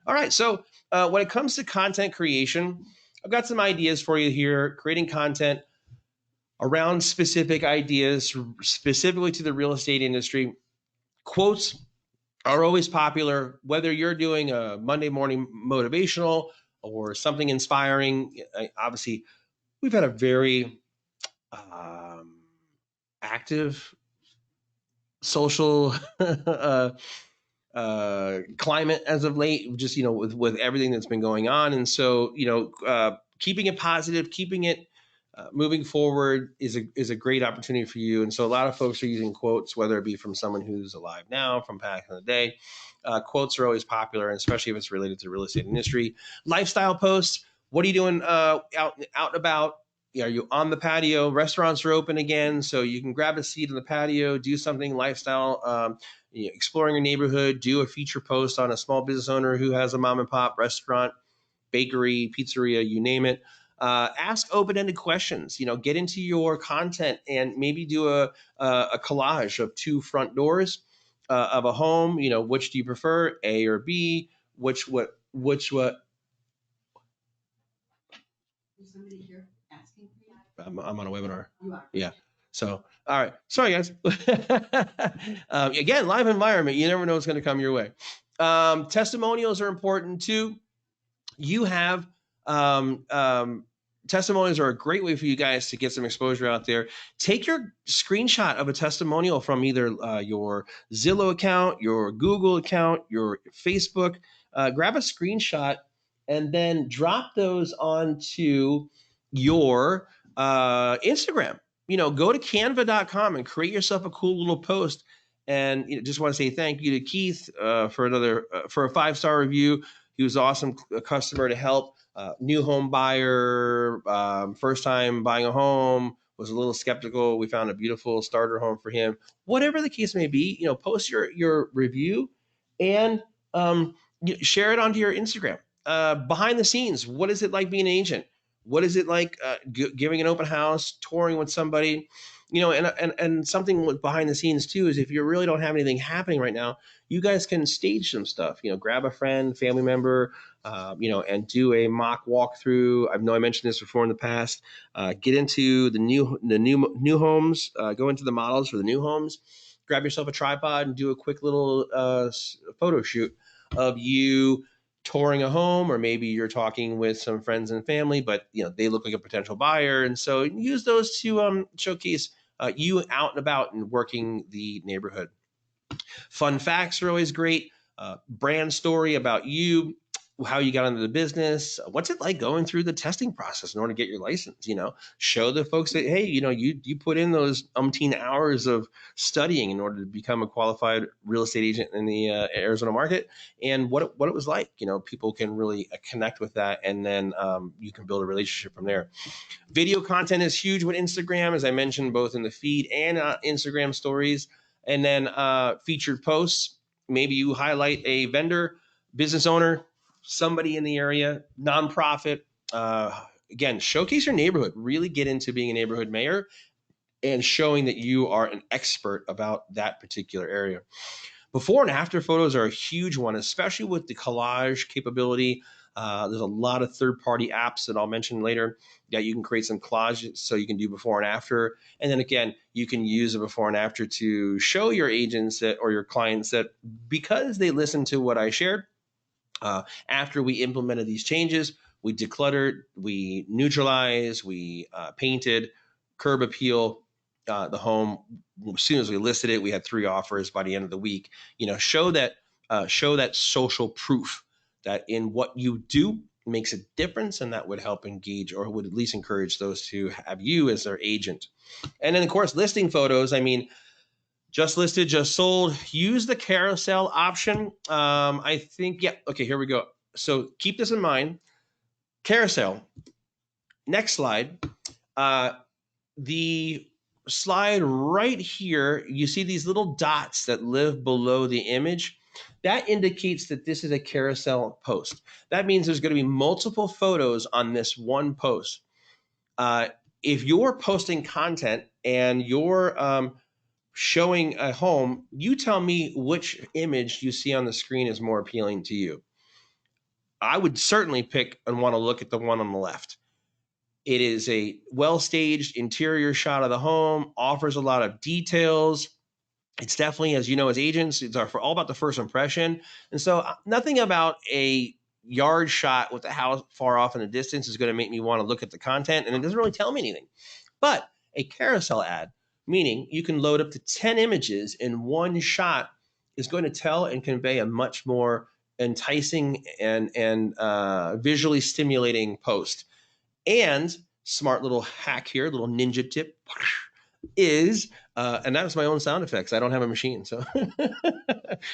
All right. So when it comes to content creation, I've got some ideas for you here. Creating content around specific ideas, specifically to the real estate industry. Quotes are always popular, whether you're doing a Monday morning motivational or something inspiring. Obviously, we've had a very active social climate as of late, just with everything that's been going on. And so keeping it positive, keeping it moving forward is a great opportunity for you. And so a lot of folks are using quotes, whether it be from someone who's alive now, from back in the day. Quotes are always popular, and especially if it's related to the real estate industry. Lifestyle posts. What are you doing out and about? Are you on the patio? Restaurants are open again, so you can grab a seat on the patio, do something lifestyle, exploring your neighborhood, do a feature post on a small business owner who has a mom and pop restaurant, bakery, pizzeria, you name it. Ask open-ended questions. Get into your content and maybe do a collage of two front doors of a home. Which do you prefer, A or B? Which what? There's somebody here asking for you. I'm on a webinar. You are. Yeah. So, all right. Sorry, guys. Again, live environment. You never know what's going to come your way. Testimonials are important too. You have testimonials are a great way for you guys to get some exposure out there. Take your screenshot of a testimonial from either your Zillow account, your Google account, your Facebook. Grab a screenshot and then drop those onto your Instagram. Go to canva.com and create yourself a cool little post. And just want to say thank you to Keith for a 5-star review. He was an awesome customer to help. New home buyer, first time buying a home, was a little skeptical. We found a beautiful starter home for him. Whatever the case may be, post your review and share it onto your Instagram. Behind the scenes, what is it like being an agent? What is it like giving an open house, touring with somebody? And something with behind the scenes too is if you really don't have anything happening right now, you guys can stage some stuff. Grab a friend, family member, and do a mock walkthrough. I know I mentioned this before in the past. Get into the new homes. Go into the models for the new homes. Grab yourself a tripod and do a quick little photo shoot of you touring a home, or maybe you're talking with some friends and family, but they look like a potential buyer, and so use those to showcase you out and about and working the neighborhood. Fun facts are always great. Brand story about you. how you got into the business. What's it like going through the testing process in order to get your license? Show the folks that, hey, you put in those umpteen hours of studying in order to become a qualified real estate agent in the Arizona market, and what it was like. People can really connect with that, and then you can build a relationship from there. Video content is huge with Instagram, as I mentioned, both in the feed and Instagram stories. And then featured posts. Maybe you highlight a vendor, business owner, somebody in the area, nonprofit. Again, showcase your neighborhood. Really get into being a neighborhood mayor and showing that you are an expert about that particular area. Before and after photos are a huge one, especially with the collage capability. There's a lot of third-party apps that I'll mention later that you can create some collages so you can do before and after. And then again, you can use a before and after to show your agents that, or your clients that because they listened to what I shared, after we implemented these changes, we decluttered, we neutralized, we painted, curb appeal the home. As soon as we listed it, we had 3 offers by the end of the week. Show that social proof that in what you do makes a difference, and that would help engage or would at least encourage those to have you as their agent. And then, of course, listing photos. I mean, just listed, just sold. Use the carousel option. I think, yeah. Okay, here we go. So keep this in mind. Carousel. Next slide. The slide right here, you see these little dots that live below the image. That indicates that this is a carousel post. That means there's going to be multiple photos on this one post. If you're posting content and you're showing a home, you tell me which image you see on the screen is more appealing to you. I would certainly pick and want to look at the one on the left. It is a well-staged interior shot of the home, offers a lot of details. It's definitely, as you know, as agents, it's all about the first impression. And so nothing about a yard shot with the house far off in the distance is going to make me want to look at the content, and it doesn't really tell me anything. But a carousel ad, meaning you can load up to 10 images in one shot, is going to tell and convey a much more enticing and visually stimulating post. And smart little hack here, little ninja tip is, and that was my own sound effects. I don't have a machine, so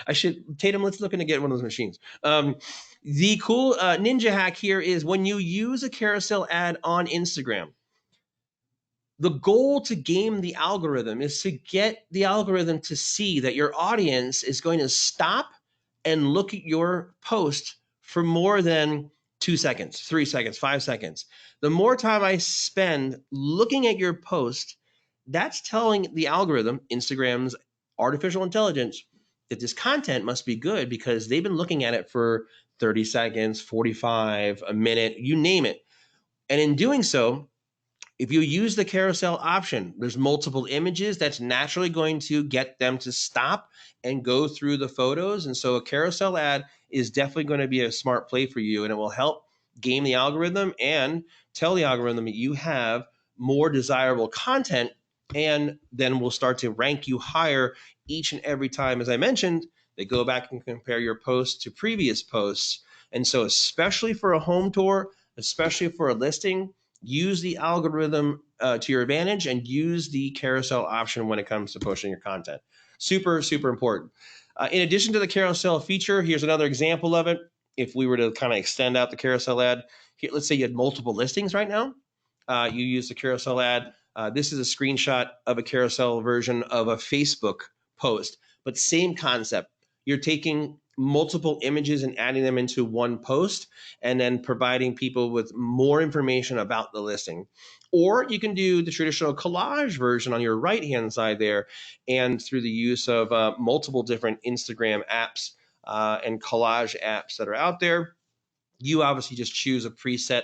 I should. Tatum, let's look into get one of those machines. The cool ninja hack here is when you use a carousel ad on Instagram, the goal to game the algorithm is to get the algorithm to see that your audience is going to stop and look at your post for more than 2 seconds, 3 seconds, 5 seconds. The more time I spend looking at your post, that's telling the algorithm, Instagram's artificial intelligence, that this content must be good because they've been looking at it for 30 seconds, 45, a minute, you name it. And in doing so, if you use the carousel option, there's multiple images. That's naturally going to get them to stop and go through the photos. And so a carousel ad is definitely going to be a smart play for you, and it will help game the algorithm and tell the algorithm that you have more desirable content, and then we'll start to rank you higher each and every time. As I mentioned, they go back and compare your posts to previous posts. And so especially for a home tour, especially for a listing, use the algorithm to your advantage and use the carousel option when it comes to posting your content. Super, super important. In addition to the carousel feature, here's another example of it. If we were to kind of extend out the carousel ad, here, let's say you had multiple listings right now. You use the carousel ad. This is a screenshot of a carousel version of a Facebook post, but same concept. You're taking multiple images and adding them into one post and then providing people with more information about the listing. Or you can do the traditional collage version on your right-hand side there, and through the use of multiple different Instagram apps and collage apps that are out there, you obviously just choose a preset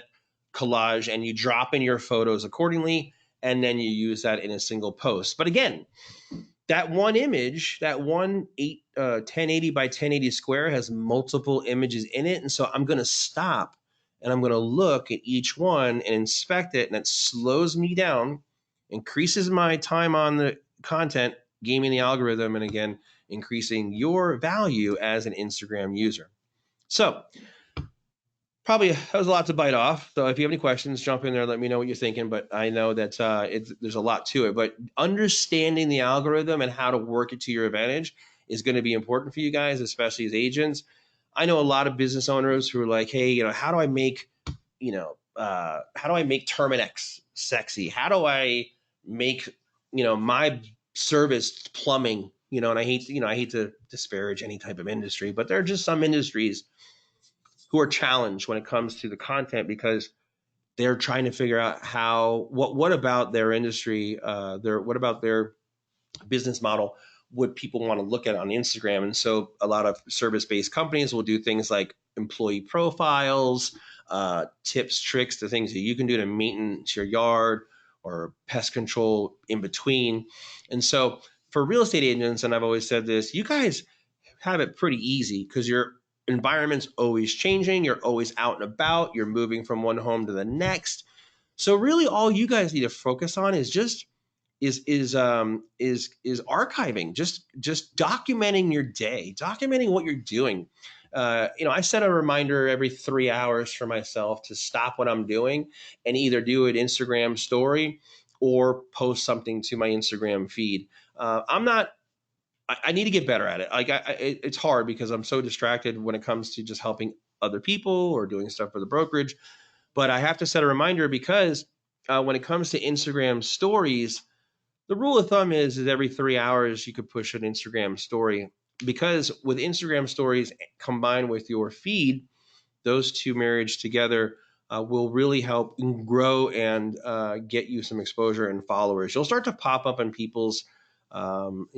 collage and you drop in your photos accordingly, and then you use that in a single post. But again, that one image, that 1080 by 1080 square has multiple images in it. And so I'm going to stop and I'm going to look at each one and inspect it. And that slows me down, increases my time on the content, gaming the algorithm, and again, increasing your value as an Instagram user. So probably that was a lot to bite off. So if you have any questions, jump in there. Let me know what you're thinking. But I know that there's a lot to it. But understanding the algorithm and how to work it to your advantage is going to be important for you guys, especially as agents. I know a lot of business owners who are like, hey, how do I make, how do I make Terminex sexy? How do I make, my service plumbing? And I hate to disparage any type of industry, but there are just some industries who are challenged when it comes to the content because they're trying to figure out what about their industry, what about their business model would people want to look at on Instagram. And so a lot of service-based companies will do things like employee profiles, tips, tricks, the things that you can do to maintenance your yard or pest control in between. And so for real estate agents, and I've always said this, you guys have it pretty easy because your environment's always changing. You're always out and about. You're moving from one home to the next. So really all you guys need to focus on is just is archiving, just documenting your day, documenting what you're doing. I set a reminder every 3 hours for myself to stop what I'm doing and either do an Instagram story or post something to my Instagram feed. I'm not I need to get better at it. It's hard because I'm so distracted when it comes to just helping other people or doing stuff for the brokerage. But I have to set a reminder because when it comes to Instagram stories, the rule of thumb is every 3 hours you could push an Instagram story. Because with Instagram stories combined with your feed, those two marriage together will really help grow and get you some exposure and followers. You'll start to pop up in people's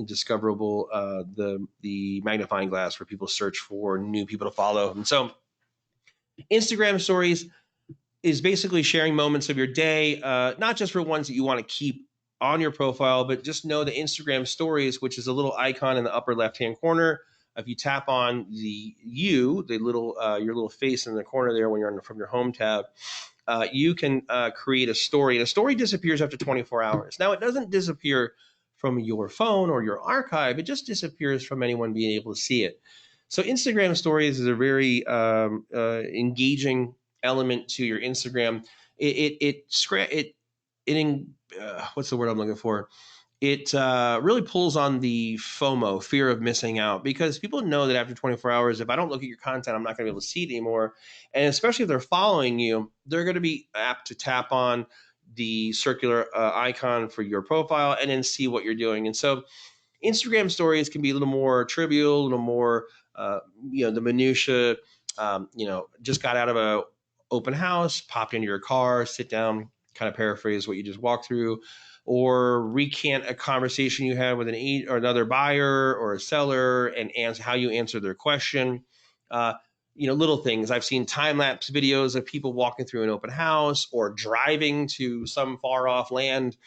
discoverable the magnifying glass where people search for new people to follow. And so Instagram stories is basically sharing moments of your day, not just for ones that you want to keep on your profile, but just know the Instagram stories, which is a little icon in the upper left-hand corner. If you tap on the little your little face in the corner there when you're from your home tab, you can create a story. And a story disappears after 24 hours. Now, it doesn't disappear from your phone or your archive. It just disappears from anyone being able to see it. So Instagram stories is a very engaging element to your Instagram. What's the word I'm looking for? It really pulls on the FOMO, fear of missing out, because people know that after 24 hours, if I don't look at your content, I'm not going to be able to see it anymore. And especially if they're following you, they're going to be apt to tap on the circular icon for your profile and then see what you're doing. And so Instagram stories can be a little more trivial, a little more, the minutia. Just got out of a open house, popped into your car, sit down, kind of paraphrase what you just walked through, or recant a conversation you had with or another buyer or a seller and answer how you answer their question. Little things. I've seen time lapse videos of people walking through an open house or driving to some far off land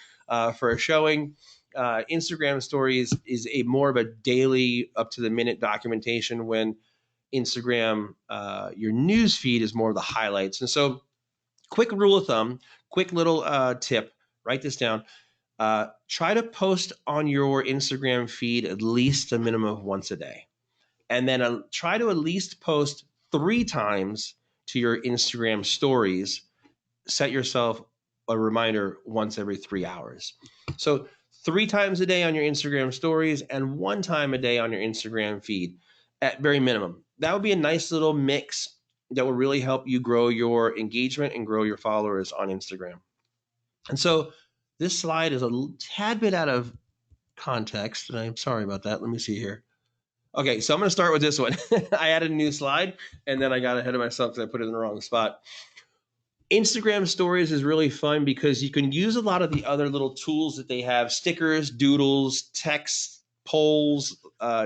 for a showing. Instagram stories is a more of a daily, up to the minute documentation when Instagram, your news feed is more of the highlights. And so, quick rule of thumb, quick little tip, write this down. Try to post on your Instagram feed at least a minimum of once a day. And then try to at least post 3 times to your Instagram stories. Set yourself a reminder once every 3 hours. So 3 times a day on your Instagram stories and 1 time a day on your Instagram feed at very minimum. That would be a nice little mix that will really help you grow your engagement and grow your followers on Instagram. And so this slide is a tad bit out of context, and I'm sorry about that. Let me see here. Okay, so I'm going to start with this one. I added a new slide, and then I got ahead of myself because I put it in the wrong spot. Instagram stories is really fun because you can use a lot of the other little tools that they have, stickers, doodles, text, polls,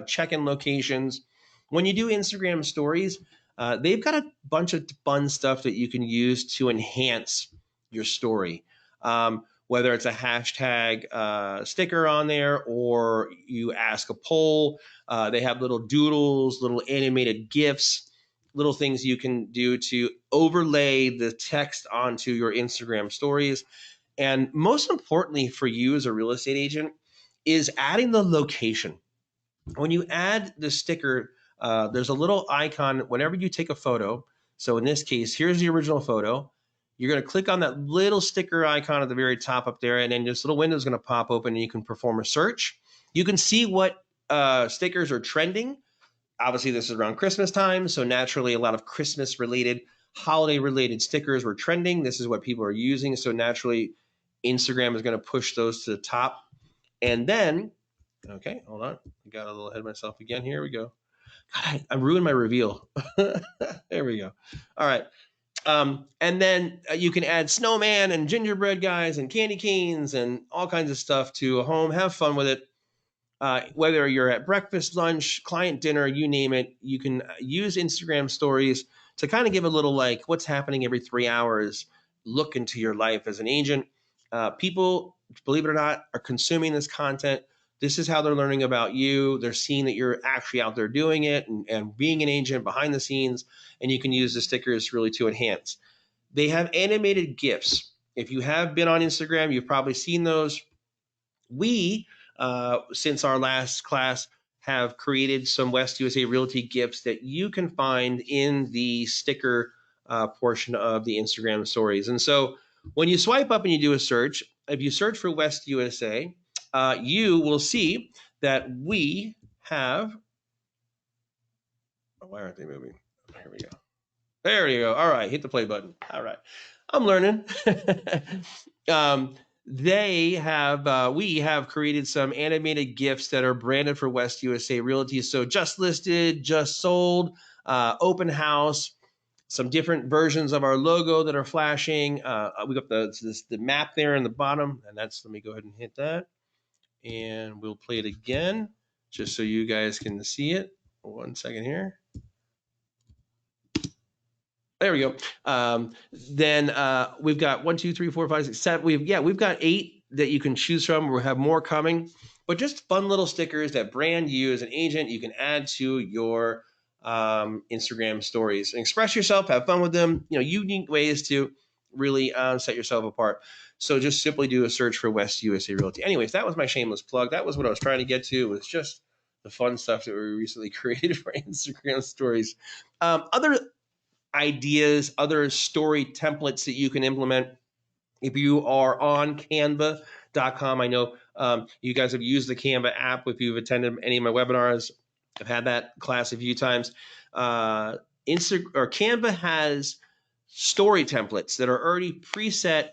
check-in locations. When you do Instagram stories, they've got a bunch of fun stuff that you can use to enhance your story. Whether it's a hashtag sticker on there or you ask a poll, they have little doodles, little animated GIFs, little things you can do to overlay the text onto your Instagram stories. And most importantly for you as a real estate agent is adding the location. When you add the sticker, there's a little icon whenever you take a photo. So in this case, here's the original photo. You're going to click on that little sticker icon at the very top up there, and then this little window is going to pop open, and you can perform a search. You can see what stickers are trending. Obviously, this is around Christmas time, so naturally, a lot of Christmas-related, holiday-related stickers were trending. This is what people are using, so naturally, Instagram is going to push those to the top. And then, okay, hold on. I got a little ahead of myself again. Here we go. God, I ruined my reveal. There we go. All right. And then you can add snowman and gingerbread guys and candy canes and all kinds of stuff to a home. Have fun with it. Whether you're at breakfast, lunch, client dinner, you name it, you can use Instagram stories to kind of give a little like what's happening every 3 hours, look into your life as an agent. People, believe it or not, are consuming this content. This is how they're learning about you. They're seeing that you're actually out there doing it and being an agent behind the scenes, and you can use the stickers really to enhance. They have animated GIFs. If you have been on Instagram, you've probably seen those. We, since our last class, have created some West USA Realty GIFs that you can find in the sticker portion of the Instagram stories. And so when you swipe up and you do a search, if you search for West USA, you will see that we have, why aren't they moving? Here we go. There you go. All right, hit the play button. All right, I'm learning. We have created some animated GIFs that are branded for West USA Realty. So just listed, just sold, open house, some different versions of our logo that are flashing. We got the map there in the bottom, and let me go ahead and hit that, and we'll play it again just so you guys can see it. 1 second here. There we go. Then we've got 1, 2, 3, 4, 5, 6, 7. We've got 8 that you can choose from. We'll have more coming, but just fun little stickers that brand you as an agent. You can add to your Instagram stories and express yourself. Have fun with them. Unique ways to really set yourself apart. So just simply do a search for West USA Realty. Anyways, that was my shameless plug. That was what I was trying to get to. Was just the fun stuff that we recently created for Instagram stories. Other ideas, other story templates that you can implement. If you are on canva.com, I know you guys have used the Canva app. If you've attended any of my webinars, I've had that class a few times. Canva has story templates that are already preset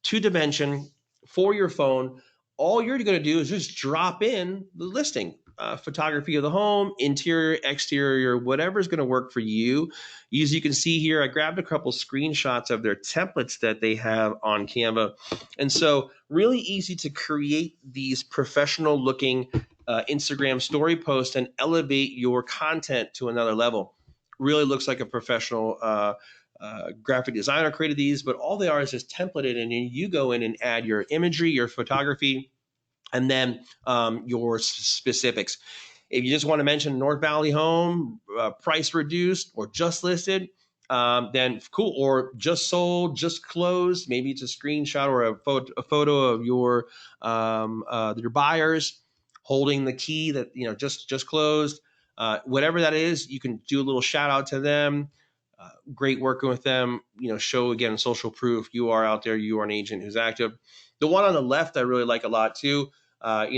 to dimension for your phone. All you're going to do is just drop in the listing, photography of the home, interior, exterior, whatever is going to work for you. As you can see here, I grabbed a couple screenshots of their templates that they have on Canva. And so really easy to create these professional looking Instagram story posts and elevate your content to another level. Really looks like a professional graphic designer created these, but all they are is just templated, and you go in and add your imagery, your photography, and then your specifics. If you just want to mention North Valley home, price reduced, or just listed, then cool. Or just sold, just closed. Maybe it's a screenshot or a photo of your buyers holding the key that just closed. Whatever that is, you can do a little shout out to them. Great working with them. Show again social proof you are out there. You are an agent who's active. The one on the left I really like a lot too. What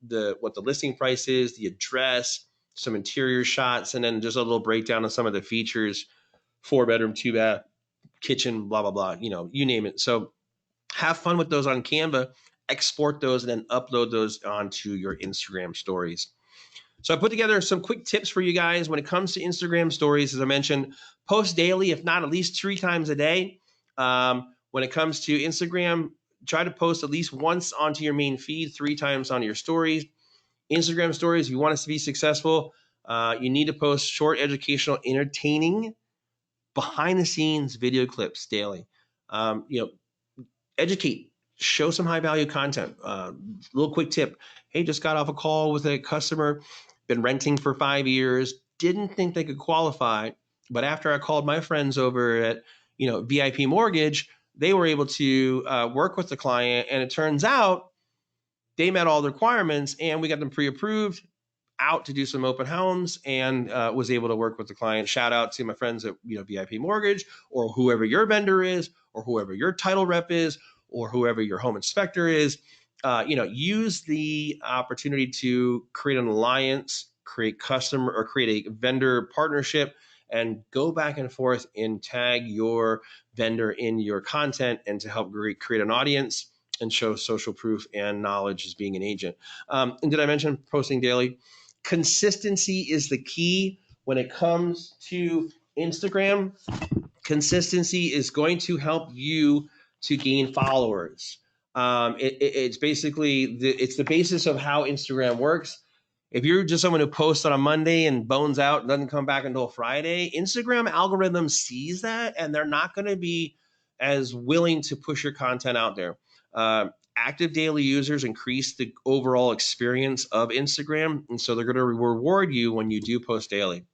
the listing price is, the address, some interior shots, and then just a little breakdown of some of the features: 4-bedroom, 2-bath, kitchen, blah blah blah. You name it. So have fun with those on Canva. Export those and then upload those onto your Instagram stories. So I put together some quick tips for you guys when it comes to Instagram stories. As I mentioned, post daily, if not at least 3 times a day. When it comes to Instagram, try to post at least once onto your main feed, 3 times on your stories. Instagram stories, if you want us to be successful, you need to post short, educational, entertaining, behind the scenes video clips daily. Educate, show some high value content. Little quick tip. Hey, just got off a call with a customer, been renting for 5 years, didn't think they could qualify. But after I called my friends over at, VIP Mortgage, they were able to work with the client. And it turns out they met all the requirements and we got them pre-approved. out to do some open homes and was able to work with the client. Shout out to my friends at VIP Mortgage, or whoever your vendor is, or whoever your title rep is, or whoever your home inspector is. Use the opportunity to create an alliance, create customer or create a vendor partnership, and go back and forth and tag your vendor in your content, and to help create an audience and show social proof and knowledge as being an agent. And did I mention posting daily? Consistency is the key when it comes to Instagram. Consistency is going to help you to gain followers. It's basically it's the basis of how Instagram works. If you're just someone who posts on a Monday and bones out and doesn't come back until Friday, Instagram algorithm sees that, and they're not going to be as willing to push your content out there. Active daily users increase the overall experience of Instagram, and so they're going to reward you when you do post daily.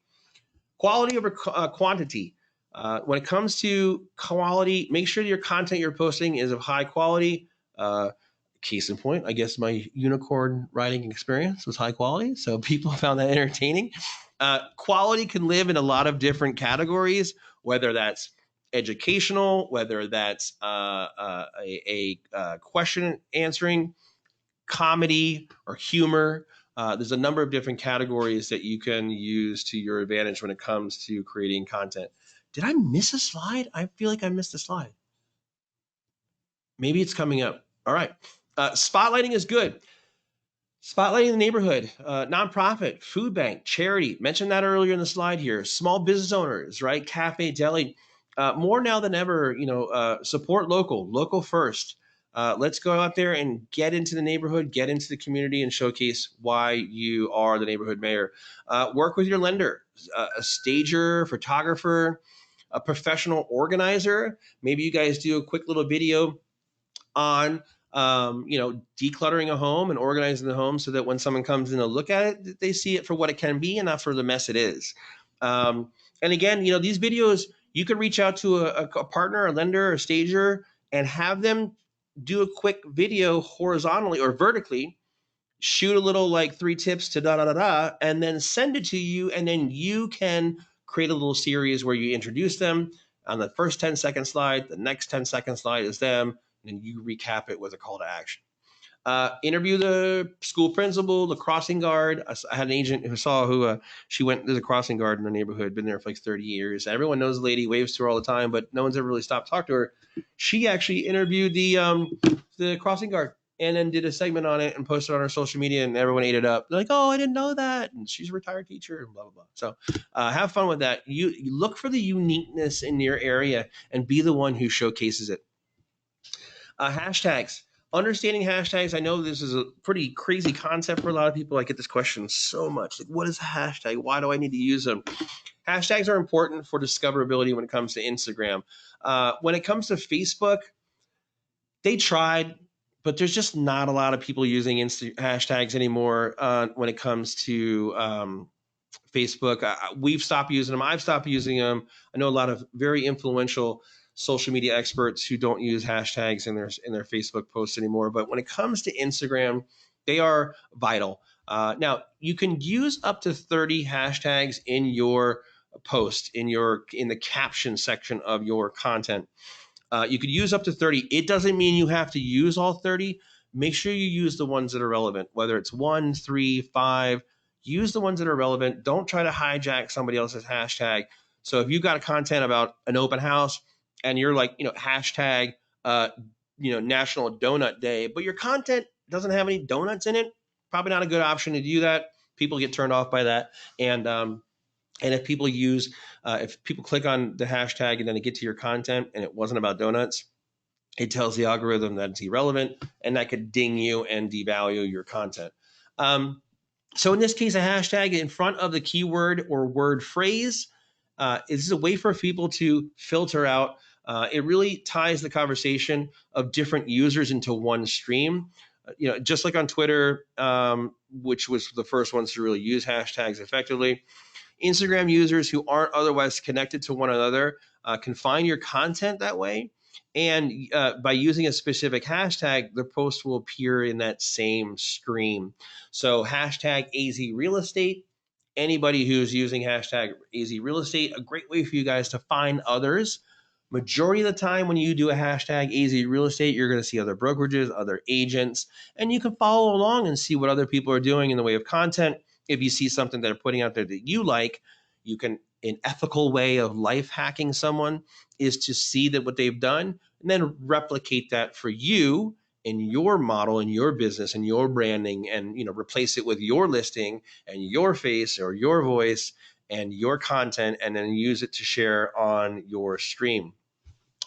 Quality over quantity. When it comes to quality, make sure your content you're posting is of high quality. Case in point, I guess my unicorn riding experience was high quality, so people found that entertaining. Quality can live in a lot of different categories, whether that's educational, whether that's a question answering, comedy, or humor. There's a number of different categories that you can use to your advantage when it comes to creating content. Did I miss a slide? I feel like I missed a slide. Maybe it's coming up. All right. Spotlighting is good. Spotlighting the neighborhood, nonprofit, food bank, charity. Mentioned that earlier in the slide here. Small business owners, right? Cafe, deli. More now than ever, support local first. Let's go out there and get into the neighborhood, get into the community, and showcase why you are the neighborhood mayor. Work with your lender, a stager, photographer, a professional organizer. Maybe you guys do a quick little video on decluttering a home and organizing the home, so that when someone comes in to look at it, they see it for what it can be and not for the mess it is. And again, these videos, you can reach out to a partner, a lender, a stager, and have them do a quick video horizontally or vertically, shoot a little like 3 tips to da da da da, and then send it to you, and then you can create a little series where you introduce them on the first 10-second slide. The next 10-second slide is them, and you recap it with a call to action. Interview the school principal, the crossing guard. I had an agent who she went to the crossing guard in her neighborhood, been there for like 30 years. Everyone knows the lady, waves to her all the time, but no one's ever really stopped to talk to her. She actually interviewed the crossing guard and then did a segment on it and posted it on her social media, and everyone ate it up. They're like, oh, I didn't know that. And she's a retired teacher and blah, blah, blah. So have fun with that. You look for the uniqueness in your area and be the one who showcases it. Hashtags. Understanding hashtags. I know this is a pretty crazy concept for a lot of people. I get this question so much. Like, what is a hashtag? Why do I need to use them? Hashtags are important for discoverability when it comes to Instagram. When it comes to Facebook, they tried, but there's just not a lot of people using hashtags anymore when it comes to Facebook. We've stopped using them. I've stopped using them. I know a lot of very influential social media experts who don't use hashtags in their Facebook posts anymore. But when it comes to Instagram, they are vital. Now, you can use up to 30 hashtags in your post, in the caption section of your content. You could use up to 30. It doesn't mean you have to use all 30. Make sure you use the ones that are relevant, whether it's 1, 3, 5. Use the ones that are relevant. Don't try to hijack somebody else's hashtag. So if you've got content about an open house and you're like, hashtag, National Donut Day, but your content doesn't have any donuts in it, probably not a good option to do that. People get turned off by that. And if people if people click on the hashtag and then they get to your content and it wasn't about donuts, it tells the algorithm that it's irrelevant, and that could ding you and devalue your content. So in this case, a hashtag in front of the keyword or word phrase is a way for people to filter out. It really ties the conversation of different users into one stream. Just like on Twitter, which was the first ones to really use hashtags effectively. Instagram users who aren't otherwise connected to one another can find your content that way. And by using a specific hashtag, the post will appear in that same stream. So hashtag AZ Real Estate. Anybody who's using hashtag AZ Real Estate, a great way for you guys to find others. Majority of the time when you do a hashtag AZ Real Estate, you're going to see other brokerages, other agents, and you can follow along and see what other people are doing in the way of content. If you see something that are putting out there that you like, you can, an ethical way of life hacking someone is to see that what they've done and then replicate that for you in your model and your business and your branding, and replace it with your listing and your face or your voice and your content, and then use it to share on your stream.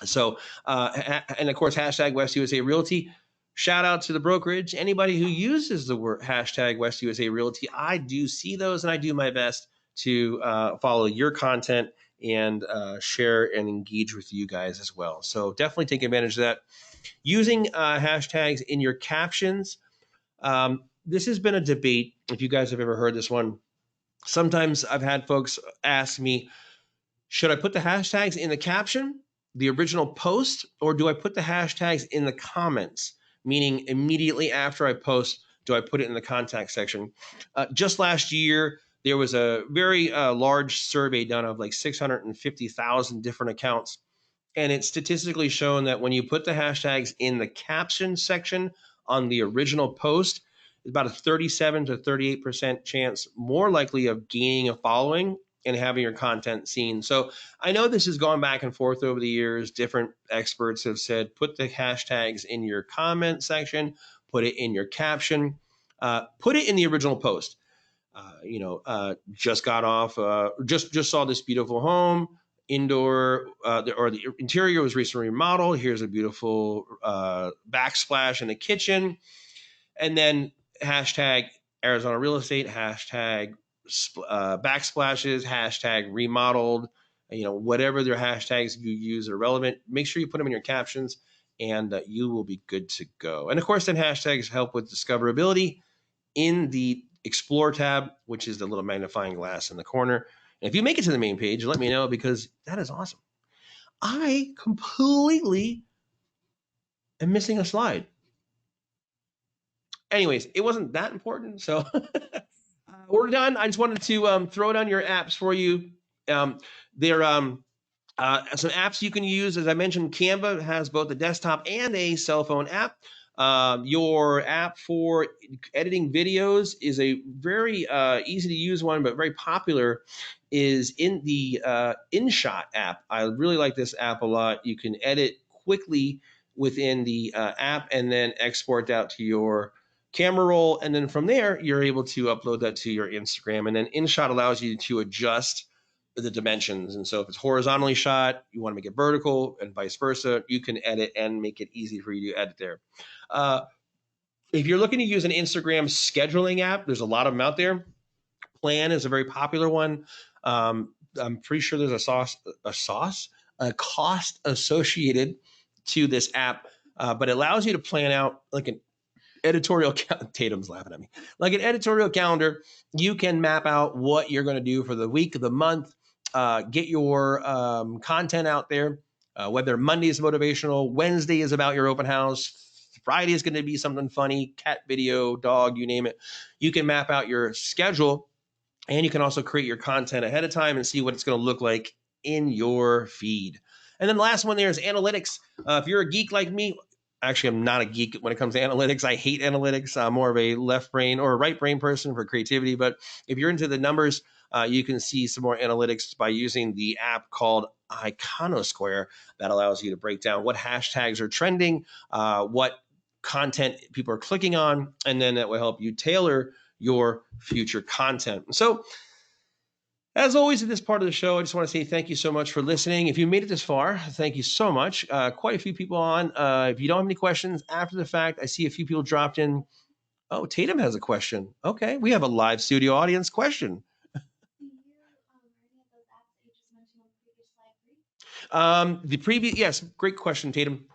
So, and of course, hashtag West USA Realty. Shout out to the brokerage. Anybody who uses the word hashtag West USA Realty, I do see those, and I do my best to follow your content and share and engage with you guys as well. So definitely take advantage of that. Using hashtags in your captions. This has been a debate. If you guys have ever heard this one, sometimes I've had folks ask me, should I put the hashtags in the caption, the original post, or do I put the hashtags in the comments? Meaning immediately after I post, do I put it in the contact section? Just last year, there was a very large survey done of like 650,000 different accounts. And it's statistically shown that when you put the hashtags in the caption section on the original post, it's about a 37 to 38% chance more likely of gaining a following and having your content seen. So I know this has gone back and forth over the years. Different experts have said, put the hashtags in your comment section, put it in your caption, put it in the original post. Just got off, just saw this beautiful home, indoor, the interior was recently remodeled. Here's a beautiful backsplash in the kitchen. And then hashtag Arizona Real Estate, hashtag backsplashes, hashtag remodeled, whatever their hashtags you use are relevant. Make sure you put them in your captions, and you will be good to go. And of course, then hashtags help with discoverability in the Explore tab, which is the little magnifying glass in the corner. And if you make it to the main page, let me know, because that is awesome. I completely am missing a slide. Anyways, it wasn't that important, so we're done. I just wanted to throw down your apps for you. There some apps you can use. As I mentioned, Canva has both a desktop and a cell phone app. Your app for editing videos is a very easy to use one, but very popular, is in the InShot app. I really like this app a lot. You can edit quickly within the app and then export out to your camera roll. And then from there, you're able to upload that to your Instagram. And then InShot allows you to adjust the dimensions. And so if it's horizontally shot, you want to make it vertical, and vice versa, you can edit and make it easy for you to edit there. If you're looking to use an Instagram scheduling app, there's a lot of them out there. Plan is a very popular one. I'm pretty sure there's a cost associated to this app, but it allows you to plan out like an editorial. Tatum's laughing at me. Like an editorial calendar. You can map out what you're going to do for the week, the month, get your content out there, whether Monday is motivational, Wednesday is about your open house, Friday is going to be something funny, cat video, dog, you name it. You can map out your schedule, and you can also create your content ahead of time and see what it's going to look like in your feed. And then the last one there is analytics. If you're a geek like me, actually, I'm not a geek when it comes to analytics. I hate analytics. I'm more of a left brain or a right brain person for creativity. But if you're into the numbers, you can see some more analytics by using the app called Iconosquare that allows you to break down what hashtags are trending, what content people are clicking on, and then that will help you tailor your future content. So, as always, in this part of the show, I just want to say thank you so much for listening. If you made it this far, thank you so much. Quite a few people on. If you don't have any questions after the fact, I see a few people dropped in. Oh, Tatum has a question. Okay, we have a live studio audience question. The previous, yes, great question, Tatum.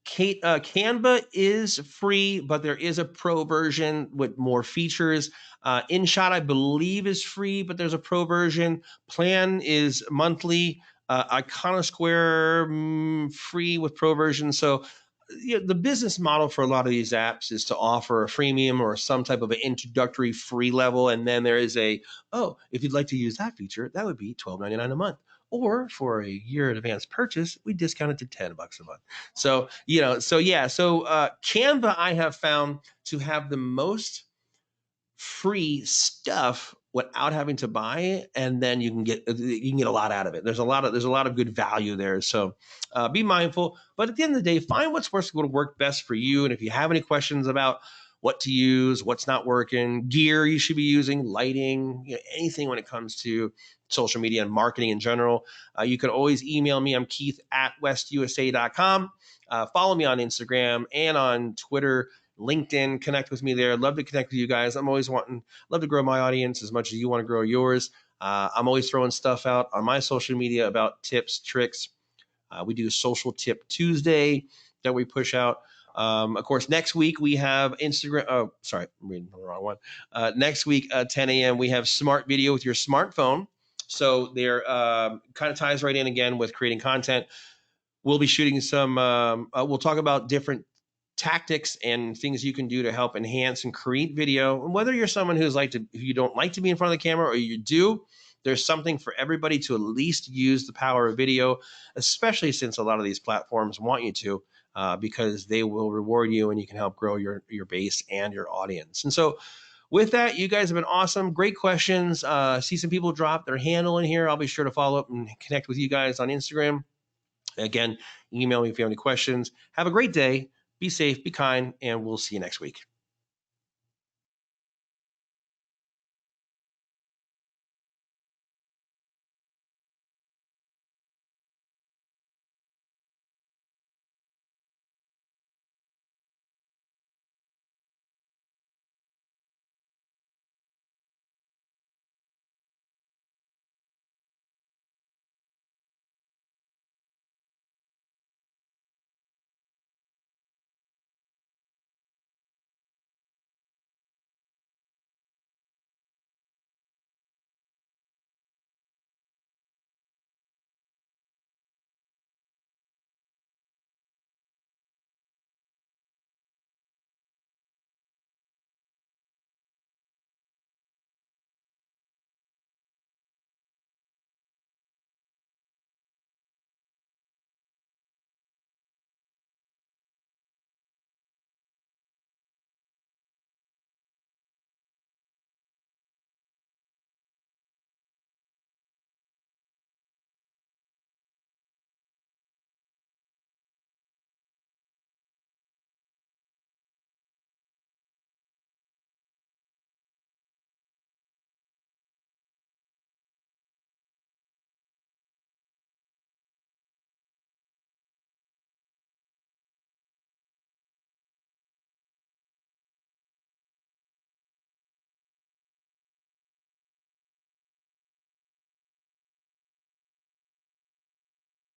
Canva is free, but there is a pro version with more features. InShot, I believe, is free, but there's a pro version. Plan is monthly. Iconosquare, some free with pro versions. So the business model for a lot of these apps is to offer a freemium or some type of an introductory free level. And then there is if you'd like to use that feature, that would be $12.99 a month. Or for a year in advance purchase, we discount it to $10 a month. So, Canva I have found to have the most free stuff without having to buy it, and then you can get a lot out of it. There's a lot of good value there. So be mindful, but at the end of the day, find what's going to work best for you. And if you have any questions about what to use, what's not working, gear you should be using, lighting, anything when it comes to social media and marketing in general, you can always email me. I'm Keith@westusa.com. Follow me on Instagram and on Twitter, LinkedIn. Connect with me there. I'd love to connect with you guys. I'm always love to grow my audience as much as you want to grow yours. I'm always throwing stuff out on my social media about tips, tricks. We do Social Tip Tuesday that we push out. Of course, next week we have Instagram. Oh, sorry, I'm reading the wrong one. Next week, 10 a.m., we have smart video with your smartphone. So they're kind of ties right in again with creating content. We'll be shooting some, we'll talk about different tactics and things you can do to help enhance and create video. And whether you're someone who you don't like to be in front of the camera or you do, there's something for everybody to at least use the power of video, especially since a lot of these platforms want you to, because they will reward you and you can help grow your base and your audience. And so with that, you guys have been awesome. Great questions. See some people drop their handle in here. I'll be sure to follow up and connect with you guys on Instagram. Again, email me if you have any questions. Have a great day. Be safe, be kind, and we'll see you next week.